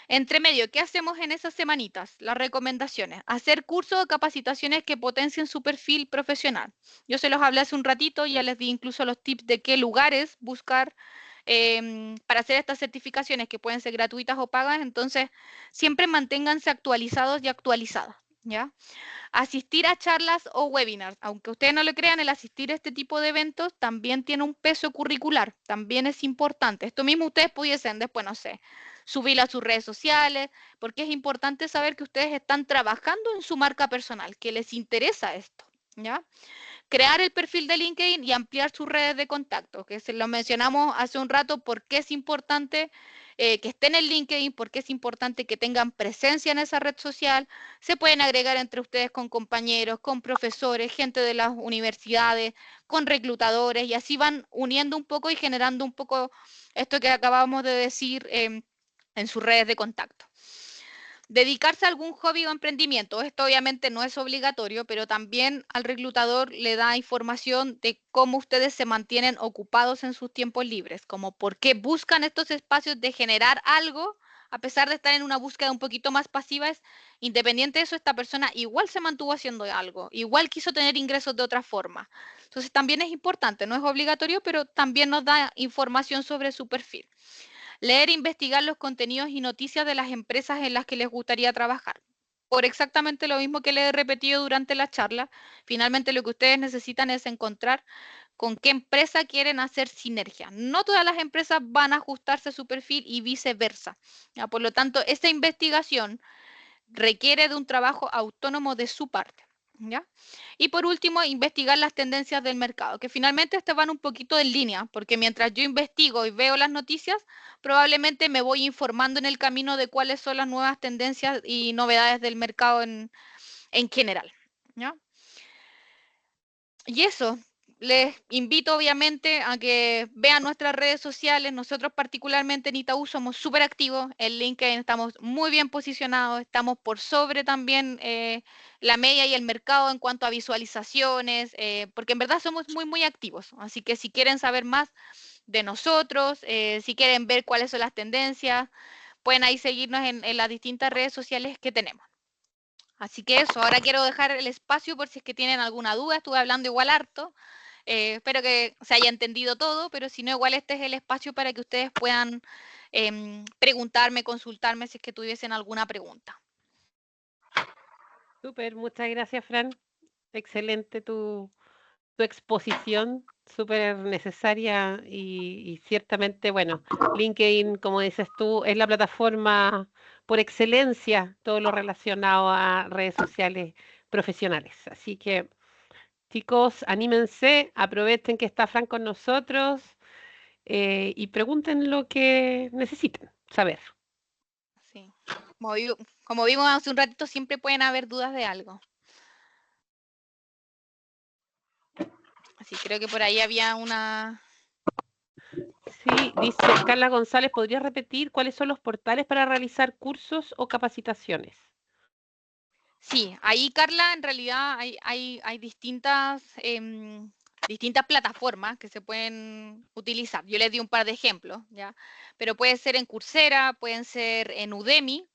Entre medio, ¿qué hacemos en esas semanitas? Las recomendaciones. Hacer cursos o capacitaciones que potencien su perfil profesional. Yo se los hablé hace un ratito, ya les di incluso los tips de qué lugares buscar para hacer estas certificaciones que pueden ser gratuitas o pagas. Entonces, siempre manténganse actualizados y actualizadas, ¿ya? Asistir a charlas o webinars. Aunque ustedes no lo crean, el asistir a este tipo de eventos también tiene un peso curricular, también es importante. Esto mismo ustedes pudiesen después, no sé, subirlo a sus redes sociales, porque es importante saber que ustedes están trabajando en su marca personal, que les interesa esto, ¿ya? Crear el perfil de LinkedIn y ampliar sus redes de contacto, que se lo mencionamos hace un rato, por qué es importante que estén en LinkedIn, por qué es importante que tengan presencia en esa red social. Se pueden agregar entre ustedes con compañeros, con profesores, gente de las universidades, con reclutadores, y así van uniendo un poco y generando un poco esto que acabamos de decir en sus redes de contacto. dedicarse a algún hobby o emprendimiento. Esto obviamente no es obligatorio, pero también al reclutador le da información de cómo ustedes se mantienen ocupados en sus tiempos libres, como por qué buscan estos espacios de generar algo, a pesar de estar en una búsqueda un poquito más pasiva, es independiente de eso, esta persona igual se mantuvo haciendo algo, igual quiso tener ingresos de otra forma. Entonces también es importante, no es obligatorio, pero también nos da información sobre su perfil. Leer e investigar los contenidos y noticias de las empresas en las que les gustaría trabajar. Por exactamente lo mismo que les he repetido durante la charla, finalmente lo que ustedes necesitan es encontrar con qué empresa quieren hacer sinergia. No todas las empresas van a ajustarse a su perfil y viceversa. ¿Ya? Por lo tanto, esta investigación requiere de un trabajo autónomo de su parte. ¿Ya? Y por último, investigar las tendencias del mercado, que finalmente estas van un poquito en línea, porque mientras yo investigo y veo las noticias, probablemente me voy informando en el camino de cuáles son las nuevas tendencias y novedades del mercado en general. ¿Ya? Y eso, les invito obviamente a que vean nuestras redes sociales. Nosotros particularmente en Itaú somos súper activos. En LinkedIn estamos muy bien posicionados. Estamos por sobre también la media y el mercado en cuanto a visualizaciones, porque en verdad somos muy, muy activos. Así que si quieren saber más de nosotros, si quieren ver cuáles son las tendencias, pueden ahí seguirnos en las distintas redes sociales que tenemos. Así que eso, ahora quiero dejar el espacio por si es que tienen alguna duda. Estuve hablando igual harto. Espero que se haya entendido todo, pero si no, igual este es el espacio para que ustedes puedan preguntarme, consultarme si es que tuviesen alguna pregunta. Súper, muchas gracias, Fran. Excelente tu exposición, súper necesaria y ciertamente, bueno, LinkedIn, como dices tú, es la plataforma por excelencia, todo lo relacionado a redes sociales profesionales. Así que, chicos, anímense, aprovechen que está Fran con nosotros y pregunten lo que necesiten saber. Sí. Como vimos hace un ratito, siempre pueden haber dudas de algo. Así creo que por ahí había una... Sí, dice Carla González, ¿podrías repetir cuáles son los portales para realizar cursos o capacitaciones? Sí, ahí Carla, en realidad hay distintas plataformas que se pueden utilizar. Yo les di un par de ejemplos, ¿ya? Pero puede ser en Coursera, pueden ser en Udemy,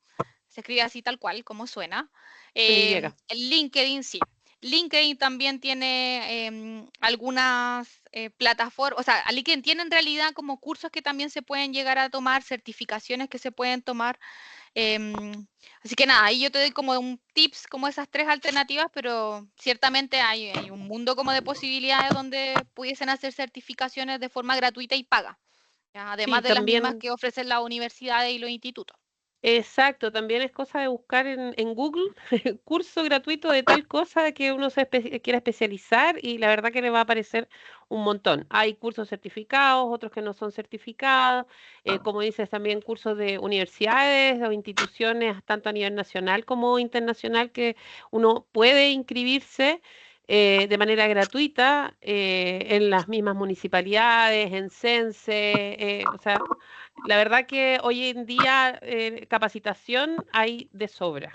se escribe así tal cual, como suena. Con Y. En LinkedIn, sí. LinkedIn también tiene algunas plataformas, o sea, LinkedIn tiene en realidad como cursos que también se pueden llegar a tomar, certificaciones que se pueden tomar. Así que nada, ahí yo te doy como un tips, como esas tres alternativas, pero ciertamente hay un mundo como de posibilidades donde pudiesen hacer certificaciones de forma gratuita y paga, ¿ya? Sí, Además de las mismas también, que ofrecen las universidades y los institutos. exacto, también es cosa de buscar en Google curso gratuito de tal cosa que uno quiera especializar y la verdad que le va a aparecer un montón. Hay cursos certificados, otros que no son certificados, como dices, también cursos de universidades o instituciones, tanto a nivel nacional como internacional, que uno puede inscribirse. De manera gratuita en las mismas municipalidades, en CENSE, o sea, la verdad que hoy en día capacitación hay de sobra.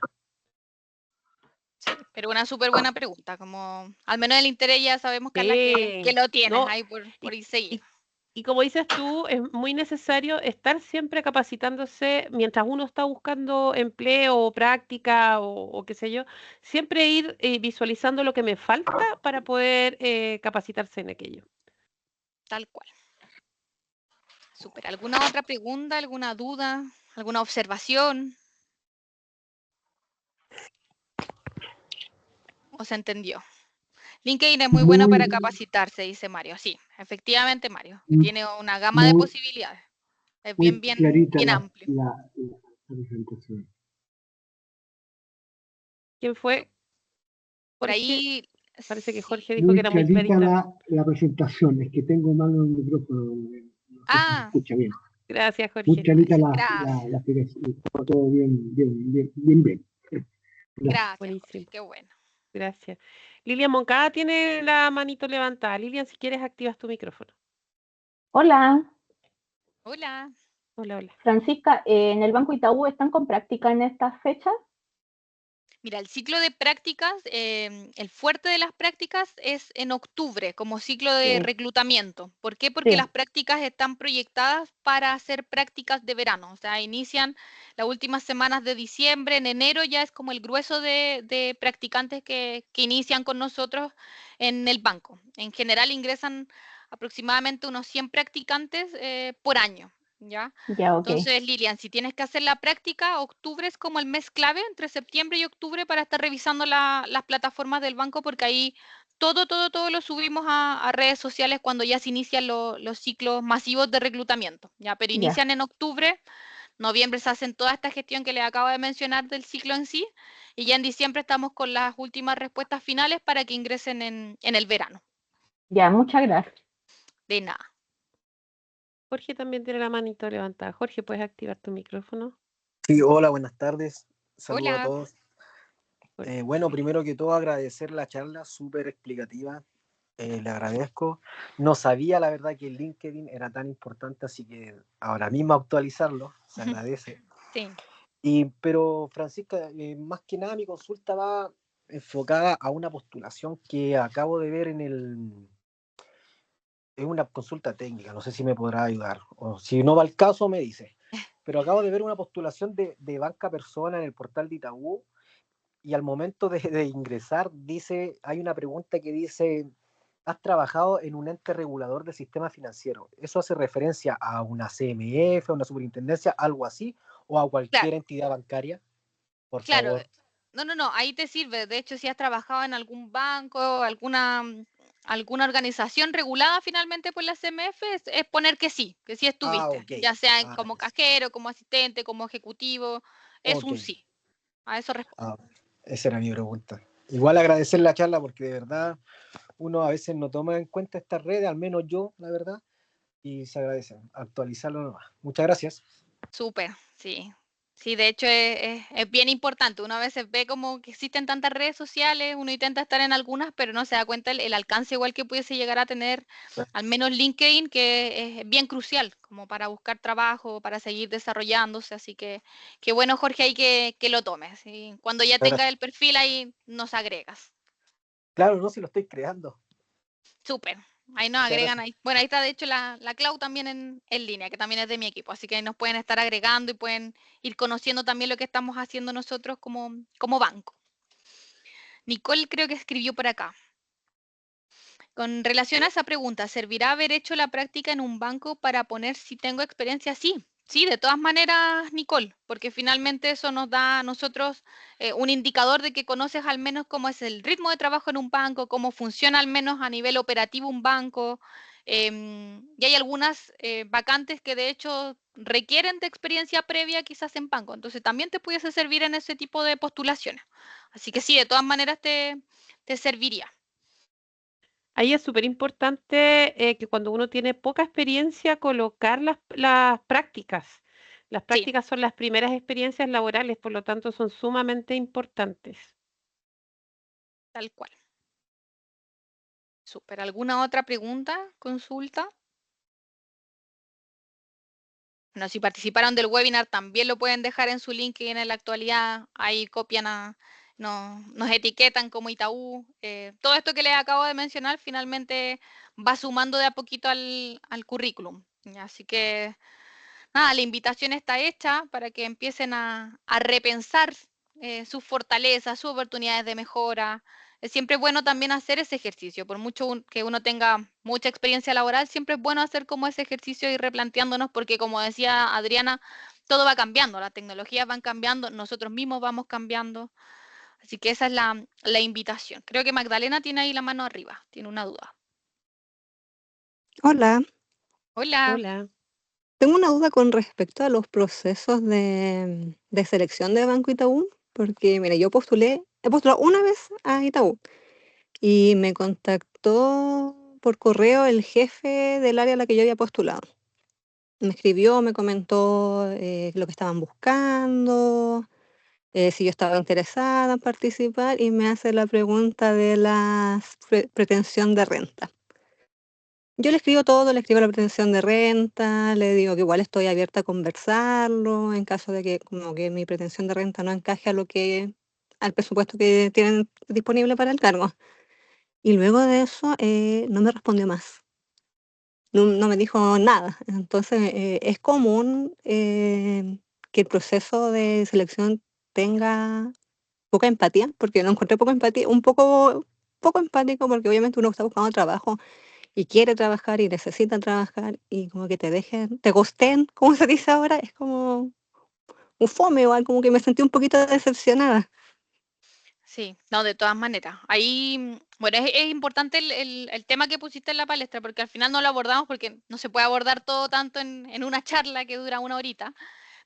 Sí, pero una súper buena pregunta, como al menos el interés ya sabemos, Carla, que Sí, lo tienes no, ahí por y, ir seguir. y- y como dices tú, es muy necesario estar siempre capacitándose mientras uno está buscando empleo o práctica o qué sé yo, siempre ir visualizando lo que me falta para poder capacitarse en aquello. Tal cual. Súper. ¿Alguna otra pregunta, alguna duda, alguna observación? ¿O se entendió? LinkedIn es muy bueno Muy, para capacitarse, dice Mario. Sí, efectivamente, Mario. muy, Tiene una gama de muy posibilidades. Es muy bien, bien, clarita bien amplio. la presentación. ¿Quién fue? Por Jorge. ahí, Parece que sí. Jorge dijo que Muy era muy clarita clarita. la presentación. Es que tengo malo el micrófono. No sé si se Ah, escucha bien. Gracias, Muy Jorge. clarita gracias. la explicación. Está todo bien. Gracias. Gracias, Jorge. Buenísimo. Qué bueno. Gracias. Lilian Moncada tiene la manito levantada. Lilian, si quieres, activas tu micrófono. Hola, Hola. Hola, hola. Francisca, ¿en el Banco Itaú están con práctica en estas fechas? Mira, el ciclo de prácticas, el fuerte de las prácticas es en octubre, como ciclo de Sí, reclutamiento. ¿Por qué? Porque las sí, prácticas están proyectadas para hacer prácticas de verano. O sea, inician las últimas semanas de diciembre, en enero ya es como el grueso de practicantes que inician con nosotros en el banco. En general ingresan aproximadamente unos 100 practicantes por año, ¿ya? ya, ok. Entonces, Lilian, si tienes que hacer la práctica, octubre es como el mes clave entre septiembre y octubre para estar revisando las plataformas del banco, porque ahí todo lo subimos a redes sociales cuando ya se inician los ciclos masivos de reclutamiento, ¿ya? Pero Ya, inician en octubre, noviembre se hacen toda esta gestión que les acabo de mencionar del ciclo en sí, y ya en diciembre estamos con las últimas respuestas finales para que ingresen en el verano. ya, muchas gracias. De nada. Jorge también tiene la manito levantada. Jorge, ¿puedes activar tu micrófono? Sí, hola, buenas tardes. Saludos a Hola. todos. Jorge. Bueno, primero que todo agradecer la charla, súper explicativa. Le agradezco. No sabía la verdad que el LinkedIn era tan importante, así que ahora mismo actualizarlo, se agradece. Sí. Pero Francisca, más que nada mi consulta va enfocada a una postulación que acabo de ver es una consulta técnica, no sé si me podrá ayudar, o si no va al caso me dice. Pero acabo de ver una postulación de banca persona en el portal de Itaú. Y al momento de ingresar, hay una pregunta que dice, ¿has trabajado en un ente regulador del sistema financiero? ¿Eso hace referencia a una CMF, a una superintendencia, algo así, o a cualquier Claro. entidad bancaria? Por Claro, favor. no, ahí te sirve. De hecho, si has trabajado en algún banco, alguna organización regulada finalmente por la CMF, es poner que sí estuviste, Ok. ya sea como Yes. cajero, como asistente, como ejecutivo, es Ok. un sí. A eso responde. Ah, esa era mi pregunta. Igual agradecer la charla porque de verdad uno a veces no toma en cuenta estas redes, al menos yo, la verdad, y se agradecen. Actualizarlo nomás. Muchas gracias. Súper, sí. Sí, de hecho es bien importante. Uno a veces ve como que existen tantas redes sociales, uno intenta estar en algunas, pero no se da cuenta el alcance igual que pudiese llegar a tener al menos LinkedIn, que es bien crucial como para buscar trabajo, para seguir desarrollándose. Así que qué bueno, Jorge, ahí que lo tomes. ¿Sí? Cuando ya tengas el perfil ahí nos agregas. Claro, no, si lo estoy creando. Súper. Ahí nos Muchas agregan gracias. ahí. Bueno, ahí está de hecho la Clau también en línea, que también es de mi equipo. Así que ahí nos pueden estar agregando y pueden ir conociendo también lo que estamos haciendo nosotros como banco. Nicole creo que escribió por acá. Con relación a esa pregunta, ¿servirá haber hecho la práctica en un banco para poner si tengo experiencia? Sí, sí, de todas maneras, Nicole, porque finalmente eso nos da a nosotros un indicador de que conoces al menos cómo es el ritmo de trabajo en un banco, cómo funciona al menos a nivel operativo un banco. Y hay algunas vacantes que de hecho requieren de experiencia previa quizás en banco, entonces también te pudiese servir en ese tipo de postulaciones. Así que sí, de todas maneras te serviría. Ahí es súper importante que cuando uno tiene poca experiencia, colocar las prácticas. Las Sí, prácticas son las primeras experiencias laborales, por lo tanto son sumamente importantes. tal cual. Súper. ¿Alguna otra pregunta, consulta? Bueno, si participaron del webinar, también lo pueden dejar en su LinkedIn en la actualidad. Ahí copian nos etiquetan como Itaú. Todo esto que les acabo de mencionar finalmente va sumando de a poquito al currículum. Así que nada, la invitación está hecha para que empiecen a repensar sus fortalezas, sus oportunidades de mejora. Es siempre bueno también hacer ese ejercicio, por mucho que uno tenga mucha experiencia laboral, siempre es bueno hacer como ese ejercicio y replanteándonos, porque como decía Adriana, todo va cambiando, las tecnologías van cambiando, nosotros mismos vamos cambiando. Así que esa es la invitación. Creo que Magdalena tiene ahí la mano arriba, tiene una duda. Hola, Hola. Hola. tengo una duda con respecto a los procesos de selección de Banco Itaú, porque mira, he postulado una vez a Itaú y me contactó por correo el jefe del área a la que yo había postulado. Me escribió, me comentó lo que estaban buscando, si yo estaba interesada en participar y me hace la pregunta de la pretensión de renta. Yo le escribo todo, le escribo la pretensión de renta, le digo que igual estoy abierta a conversarlo en caso de que como que mi pretensión de renta no encaje al presupuesto que tienen disponible para el cargo. Y luego de eso no me respondió más. No me dijo nada. Entonces es común que el proceso de selección tenga poca empatía, porque lo encontré poco empatía, poco empático, porque obviamente uno está buscando trabajo y quiere trabajar y necesita trabajar y como que te ghosten, como se dice ahora, es como un fome igual, como que me sentí un poquito decepcionada. Sí, no, de todas maneras. Ahí, bueno, es importante el tema que pusiste en la palestra, porque al final no lo abordamos porque no se puede abordar todo tanto en una charla que dura una horita.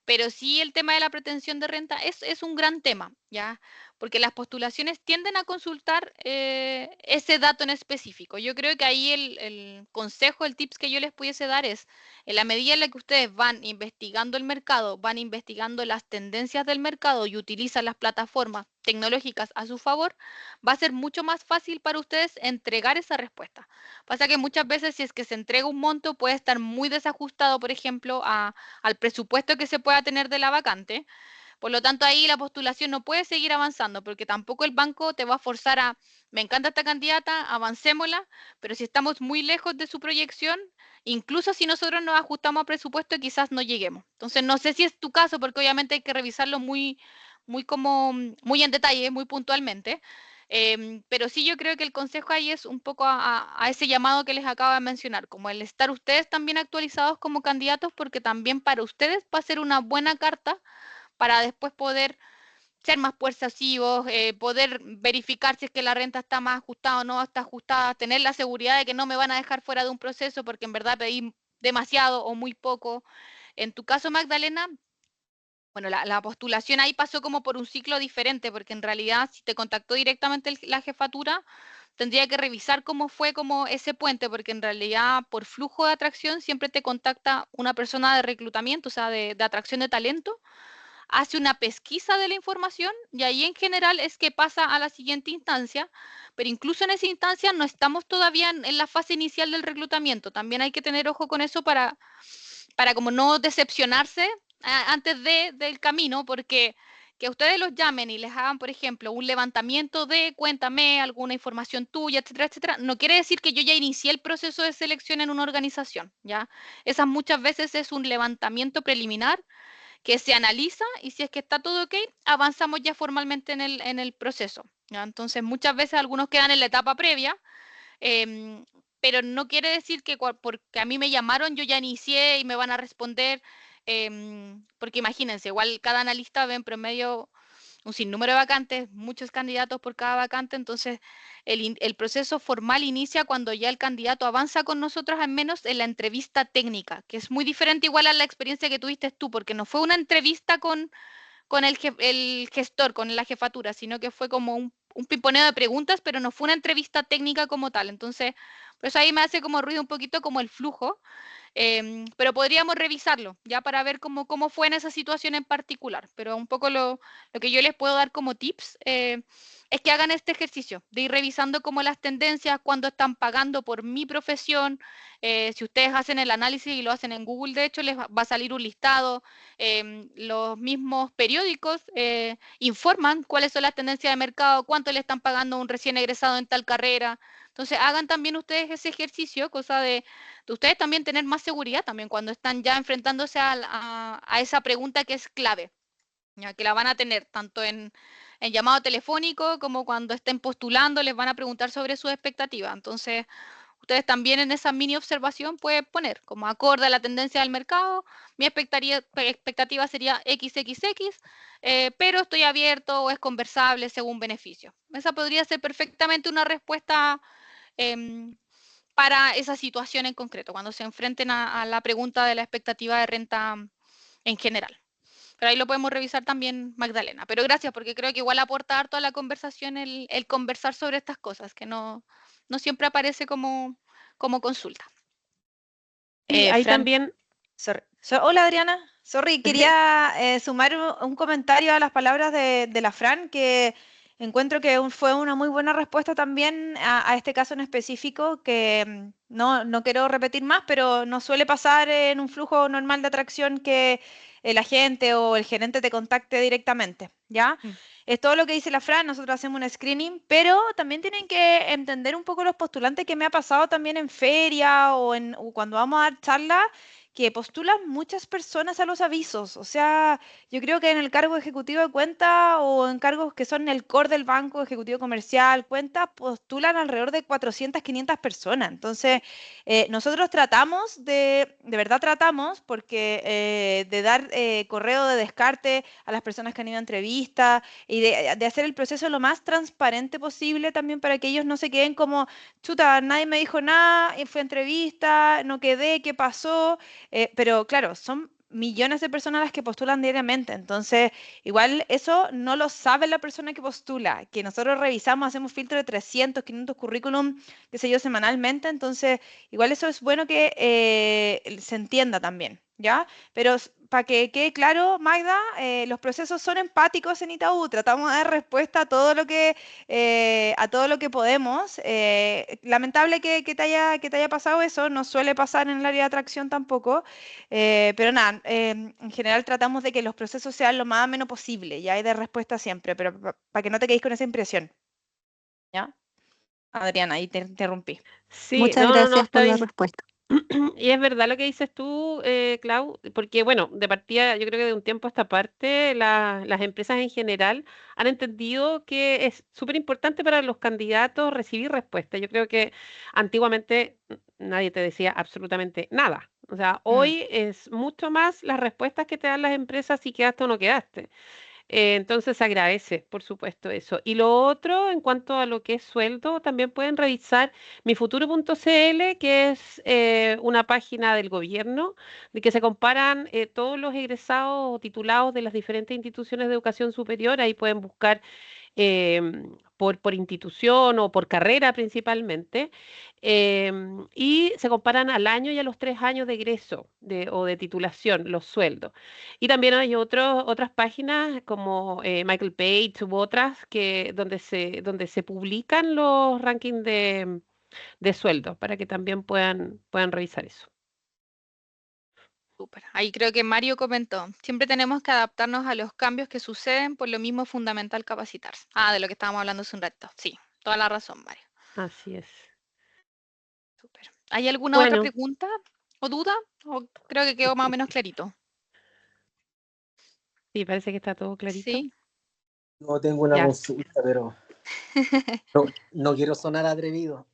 Pero sí el tema de la pretensión de renta es un gran tema, ¿ya? Porque las postulaciones tienden a consultar ese dato en específico. Yo creo que ahí el consejo, el tips que yo les pudiese dar es, en la medida en la que ustedes van investigando el mercado, van investigando las tendencias del mercado y utilizan las plataformas tecnológicas a su favor, va a ser mucho más fácil para ustedes entregar esa respuesta. Pasa que muchas veces si es que se entrega un monto puede estar muy desajustado, por ejemplo, al presupuesto que se pueda tener de la vacante. Por lo tanto, ahí la postulación no puede seguir avanzando porque tampoco el banco te va a forzar a, me encanta esta candidata, avancémosla, pero si estamos muy lejos de su proyección, incluso si nosotros nos ajustamos a presupuesto, quizás no lleguemos. Entonces, no sé si es tu caso porque obviamente hay que revisarlo muy en detalle, muy puntualmente. Pero sí yo creo que el consejo ahí es un poco a ese llamado que les acabo de mencionar, como el estar ustedes también actualizados como candidatos, porque también para ustedes va a ser una buena carta para después poder ser más persuasivos, poder verificar si es que la renta está más ajustada o no está ajustada, tener la seguridad de que no me van a dejar fuera de un proceso porque en verdad pedí demasiado o muy poco. En tu caso, Magdalena, bueno, la postulación ahí pasó como por un ciclo diferente, porque en realidad si te contactó directamente la jefatura, tendría que revisar cómo fue como ese puente, porque en realidad por flujo de atracción siempre te contacta una persona de reclutamiento, o sea, de atracción de talento, hace una pesquisa de la información y ahí en general es que pasa a la siguiente instancia, pero incluso en esa instancia no estamos todavía en la fase inicial del reclutamiento. También hay que tener ojo con eso para como no decepcionarse antes del camino, porque que ustedes los llamen y les hagan, por ejemplo, un levantamiento de cuéntame alguna información tuya, etcétera, etcétera, no quiere decir que yo ya inicié el proceso de selección en una organización, ¿ya? Esas muchas veces es un levantamiento preliminar que se analiza y si es que está todo ok, avanzamos ya formalmente en el proceso, ¿ya? Entonces, muchas veces algunos quedan en la etapa previa, em, pero no quiere decir que porque a mí me llamaron yo ya inicié y me van a responder, porque imagínense, igual cada analista ve en promedio un sinnúmero de vacantes, muchos candidatos por cada vacante, entonces el proceso formal inicia cuando ya el candidato avanza con nosotros, al menos en la entrevista técnica, que es muy diferente igual a la experiencia que tuviste tú, porque no fue una entrevista con el gestor, con la jefatura, sino que fue como un pimponeo de preguntas, pero no fue una entrevista técnica como tal. Entonces, por eso ahí me hace como ruido un poquito como el flujo, pero podríamos revisarlo ya para ver cómo fue en esa situación en particular. Pero un poco lo que yo les puedo dar como tips es que hagan este ejercicio de ir revisando como las tendencias, cuando están pagando por mi profesión. Si ustedes hacen el análisis y lo hacen en Google, de hecho, les va a salir un listado. Los mismos periódicos informan cuáles son las tendencias de mercado, cuánto le están pagando a un recién egresado en tal carrera. Entonces, hagan también ustedes ese ejercicio, cosa de ustedes también tener más seguridad también cuando están ya enfrentándose a esa pregunta que es clave, ya que la van a tener tanto en llamado telefónico como cuando estén postulando, les van a preguntar sobre sus expectativas. Entonces, ustedes también en esa mini observación pueden poner, como acorde a la tendencia del mercado, mi expectativa sería XXX, pero estoy abierto o es conversable según beneficio. Esa podría ser perfectamente una respuesta eh, para esa situación en concreto, cuando se enfrenten a la pregunta de la expectativa de renta en general. Pero ahí lo podemos revisar también, Magdalena. Pero gracias, porque creo que igual aporta harto a la conversación el conversar sobre estas cosas, que no siempre aparece como consulta. Sí, ahí Fran, también, hola Adriana, sorry, quería sumar un comentario a las palabras de la Fran, que encuentro que fue una muy buena respuesta también a este caso en específico, que no quiero repetir más, pero no suele pasar en un flujo normal de atracción que el agente o el gerente te contacte directamente, ¿ya? Es todo lo que dice la Fran, nosotros hacemos un screening, pero también tienen que entender un poco los postulantes que me ha pasado también en feria o cuando vamos a dar charlas, que postulan muchas personas a los avisos. O sea, yo creo que en el cargo ejecutivo de cuenta o en cargos que son el core del banco, ejecutivo comercial, cuenta, postulan alrededor de 400, 500 personas. Entonces, nosotros tratamos de verdad tratamos, porque de dar correo de descarte a las personas que han ido a entrevistas y de hacer el proceso lo más transparente posible también para que ellos no se queden como, chuta, nadie me dijo nada, fue entrevista, no quedé, ¿qué pasó? Pero claro, son millones de personas las que postulan diariamente, entonces igual eso no lo sabe la persona que postula, que nosotros revisamos, hacemos filtro de 300, 500 currículum, qué sé yo, semanalmente, entonces igual eso es bueno que se entienda también, ¿ya? Pero para que quede claro, Magda, los procesos son empáticos en Itaú, tratamos de dar respuesta a todo lo que podemos. Lamentable que te haya pasado eso, no suele pasar en el área de atracción tampoco, pero nada, en general tratamos de que los procesos sean lo más ameno posible, ya hay de respuesta siempre, pero para que no te quedes con esa impresión, ¿ya? Adriana, ahí te interrumpí. Sí, Muchas no, gracias está por la bien. respuesta. Y es verdad lo que dices tú, Clau, porque bueno, de partida, yo creo que de un tiempo a esta parte, las empresas en general han entendido que es súper importante para los candidatos recibir respuestas. Yo creo que antiguamente nadie te decía absolutamente nada. O sea, hoy es mucho más las respuestas que te dan las empresas si quedaste o no quedaste. Entonces se agradece, por supuesto, eso. Y lo otro, en cuanto a lo que es sueldo, también pueden revisar mifuturo.cl, que es una página del gobierno, de que se comparan todos los egresados o titulados de las diferentes instituciones de educación superior. Ahí pueden buscar por institución o por carrera principalmente, y se comparan al año y a los 3 años de egreso o de titulación, los sueldos. Y también hay otras páginas como Michael Page u otras donde se publican los rankings de sueldos para que también puedan revisar eso. Súper. Ahí creo que Mario comentó, siempre tenemos que adaptarnos a los cambios que suceden, por lo mismo es fundamental capacitarse. Ah, de lo que estábamos hablando hace un rato. Sí, toda la razón, Mario. Así es. Súper. ¿Hay alguna otra Bueno, pregunta o duda? O creo que quedó más o menos clarito. sí, parece que está todo clarito. Sí. No tengo una Ya. consulta, pero no quiero sonar atrevido.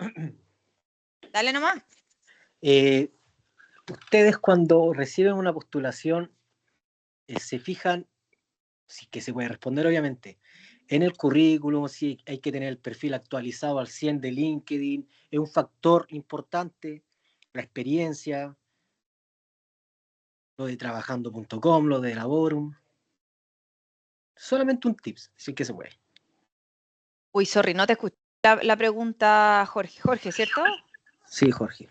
Dale nomás. Ustedes cuando reciben una postulación, se fijan, si que se puede responder obviamente, en el currículum, si hay que tener el perfil actualizado al 100 de LinkedIn, es un factor importante, la experiencia, lo de trabajando.com, lo de Laborum. Solamente un tips, si es que se puede. Uy, sorry, no te escuché la pregunta, Jorge. Jorge, ¿cierto? Sí, Jorge.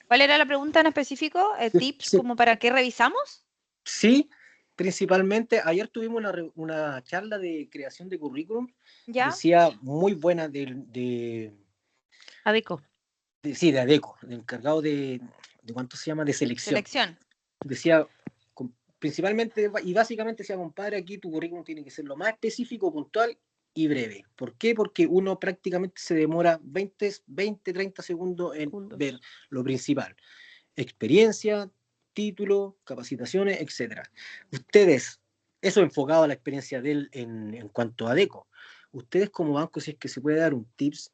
¿Cuál era la pregunta en específico? ¿Tips Sí. como para qué revisamos? Sí, principalmente, ayer tuvimos una charla de creación de currículum, ¿Ya? decía muy buena de Adeco. sí, de ADECO, el encargado de ¿cuánto se llama? De selección. Selección. Decía, principalmente y básicamente decía, compadre, aquí tu currículum tiene que ser lo más específico, puntual y breve. ¿Por qué? Porque uno prácticamente se demora 20, 30 segundos en ver lo principal. Experiencia, título, capacitaciones, etc. Ustedes, eso enfocado a la experiencia de él en cuanto a ADECO, ustedes como banco, si es que se puede dar un tips,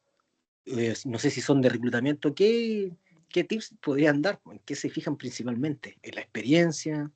no sé si son de reclutamiento, ¿qué tips podrían dar? ¿En qué se fijan principalmente? ¿En la experiencia?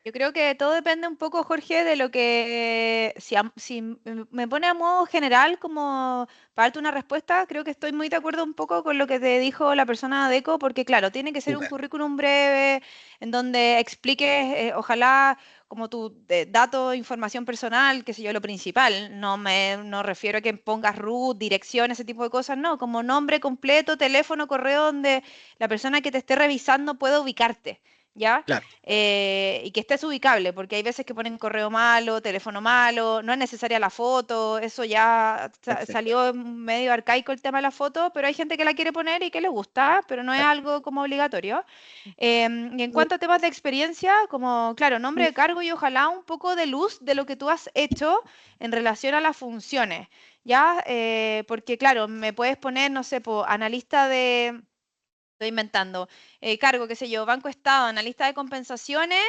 Yo creo que todo depende un poco, Jorge, de lo que, si me pone a modo general como para darte una respuesta, creo que estoy muy de acuerdo un poco con lo que te dijo la persona de ECO, porque claro, tiene que ser un currículum breve, en donde expliques, ojalá, como tu dato, información personal, qué sé yo, lo principal. No refiero a que pongas root, dirección, ese tipo de cosas, no, como nombre completo, teléfono, correo, donde la persona que te esté revisando pueda ubicarte. ¿ya? Claro. Y que estés ubicable, porque hay veces que ponen correo malo, teléfono malo, no es necesaria la foto, eso ya Perfecto. salió medio arcaico el tema de la foto, pero hay gente que la quiere poner y que le gusta, pero no es algo como obligatorio. Y en cuanto a temas de experiencia, como, claro, nombre de cargo y ojalá un poco de luz de lo que tú has hecho en relación a las funciones, ¿ya? Porque, claro, me puedes poner, no sé, analista de... Estoy inventando. Cargo, qué sé yo, Banco Estado, analista de compensaciones,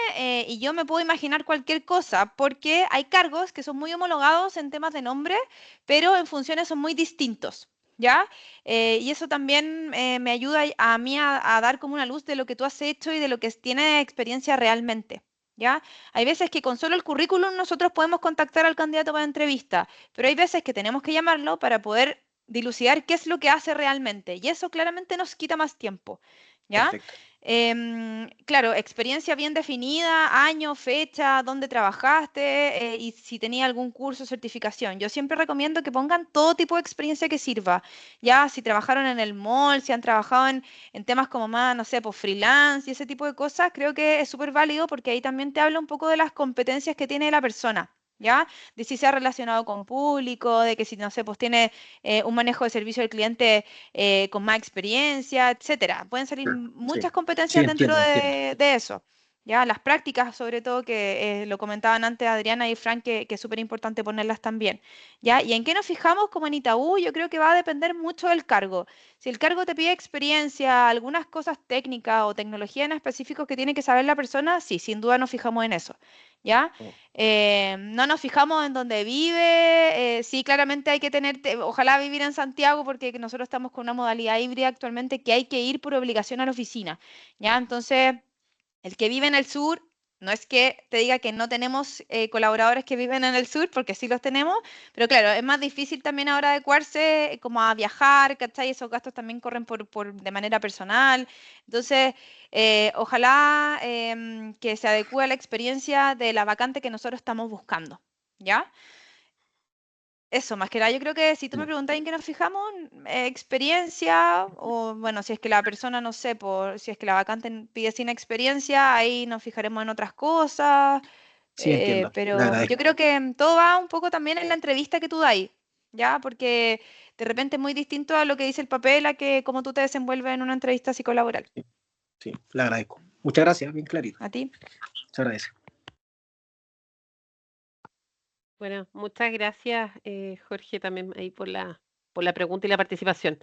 y yo me puedo imaginar cualquier cosa, porque hay cargos que son muy homologados en temas de nombre, pero en funciones son muy distintos, ¿ya? Y eso también me ayuda a mí a dar como una luz de lo que tú has hecho y de lo que tiene experiencia realmente, ¿ya? Hay veces que con solo el currículum nosotros podemos contactar al candidato para entrevista, pero hay veces que tenemos que llamarlo para poder dilucidar qué es lo que hace realmente. Y eso claramente nos quita más tiempo, ¿ya? Perfecto. Claro, experiencia bien definida, año, fecha, dónde trabajaste y si tenía algún curso o certificación. Yo siempre recomiendo que pongan todo tipo de experiencia que sirva, ya si trabajaron en el mall, si han trabajado en temas como más, no sé, pues freelance y ese tipo de cosas, creo que es súper válido porque ahí también te habla un poco de las competencias que tiene la persona. ¿Ya? De si se ha relacionado con público, de que si, no sé, pues tiene un manejo de servicio al cliente con más experiencia, etcétera. Pueden salir Claro. muchas Sí, competencias dentro entiendo. de eso. Ya, las prácticas, sobre todo, que lo comentaban antes Adriana y Frank, que es súper importante ponerlas también. ¿Ya? ¿Y en qué nos fijamos como en Itaú? Yo creo que va a depender mucho del cargo. Si el cargo te pide experiencia, algunas cosas técnicas o tecnología en específico que tiene que saber la persona, sí, sin duda nos fijamos en eso. ¿Ya? Oh, No nos fijamos en dónde vive, sí, claramente hay que tener, ojalá vivir en Santiago porque nosotros estamos con una modalidad híbrida actualmente que hay que ir por obligación a la oficina, ¿ya? Entonces, el que vive en el sur, no es que te diga que no tenemos colaboradores que viven en el sur, porque sí los tenemos, pero claro, es más difícil también ahora adecuarse como a viajar, ¿cachai? Esos gastos también corren de manera personal. Entonces, ojalá que se adecue a la experiencia de la vacante que nosotros estamos buscando, ¿ya? Eso, más que nada, yo creo que si tú me ya. preguntas en qué nos fijamos, experiencia, o bueno, si es que la persona, no sé, si es que la vacante pide sin experiencia, ahí nos fijaremos en otras cosas, Sí, entiendo. Le pero yo agradezco. creo que todo va un poco también en la entrevista que tú dais, ¿ya? Porque de repente es muy distinto a lo que dice el papel a que cómo tú te desenvuelves en una entrevista psicolaboral. Sí, le agradezco. Muchas gracias, bien clarito. ¿A ti? Se agradece. Bueno, muchas gracias, Jorge, también ahí por la pregunta y la participación.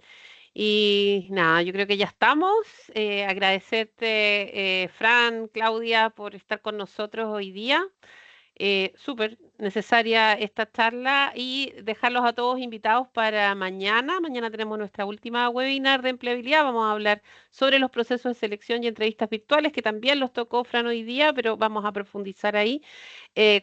Y nada, yo creo que ya estamos. Agradecerte, Fran, Claudia, por estar con nosotros hoy día. Súper necesaria esta charla y dejarlos a todos invitados para mañana. Mañana tenemos nuestra última webinar de empleabilidad. Vamos a hablar sobre los procesos de selección y entrevistas virtuales, que también los tocó Fran hoy día, pero vamos a profundizar ahí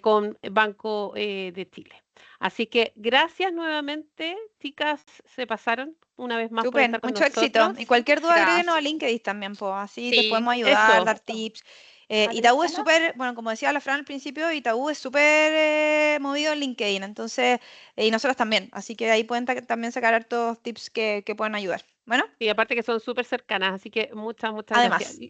con Banco de Chile. Así que gracias nuevamente, chicas, se pasaron una vez más por Súper, estar con mucho éxito. nosotros. Y cualquier duda agréguenos a Gracias. LinkedIn también, pues así te Sí, podemos ayudar, Eso, dar tips. Itaú es súper, bueno, como decía la Fran al principio, Itaú es súper movido en LinkedIn, entonces, y nosotros también, así que ahí pueden también sacar hartos tips que pueden ayudar. Bueno, y aparte que son súper cercanas, así que muchas gracias. además,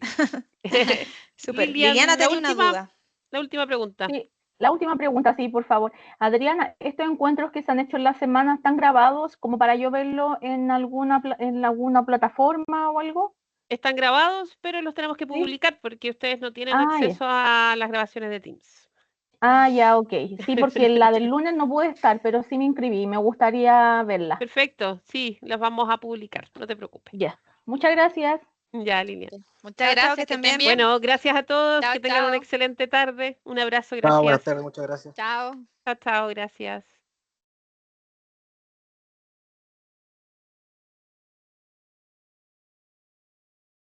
súper. Liliana Lilian, tenía una duda. la última pregunta. Sí, la última pregunta, sí, por favor. Adriana, ¿estos encuentros que se han hecho en la semana están grabados como para yo verlo en alguna plataforma o algo? Están grabados, pero los tenemos que Sí. publicar porque ustedes no tienen Ah, ya. acceso a las grabaciones de Teams. Ah, ya, ok. Sí, porque la del lunes no pude estar, pero sí me inscribí. Me gustaría verla. Perfecto, sí, las vamos a publicar, no te preocupes. Ya. Muchas gracias. Ya, Lilian. muchas Chao, chao, que gracias, que estén estén bien. bien. Bueno, gracias a todos, Chao, que tengan una chao. excelente tarde. Un abrazo, Buenas gracias. tardes, muchas gracias. Chao. Chao, chao, gracias.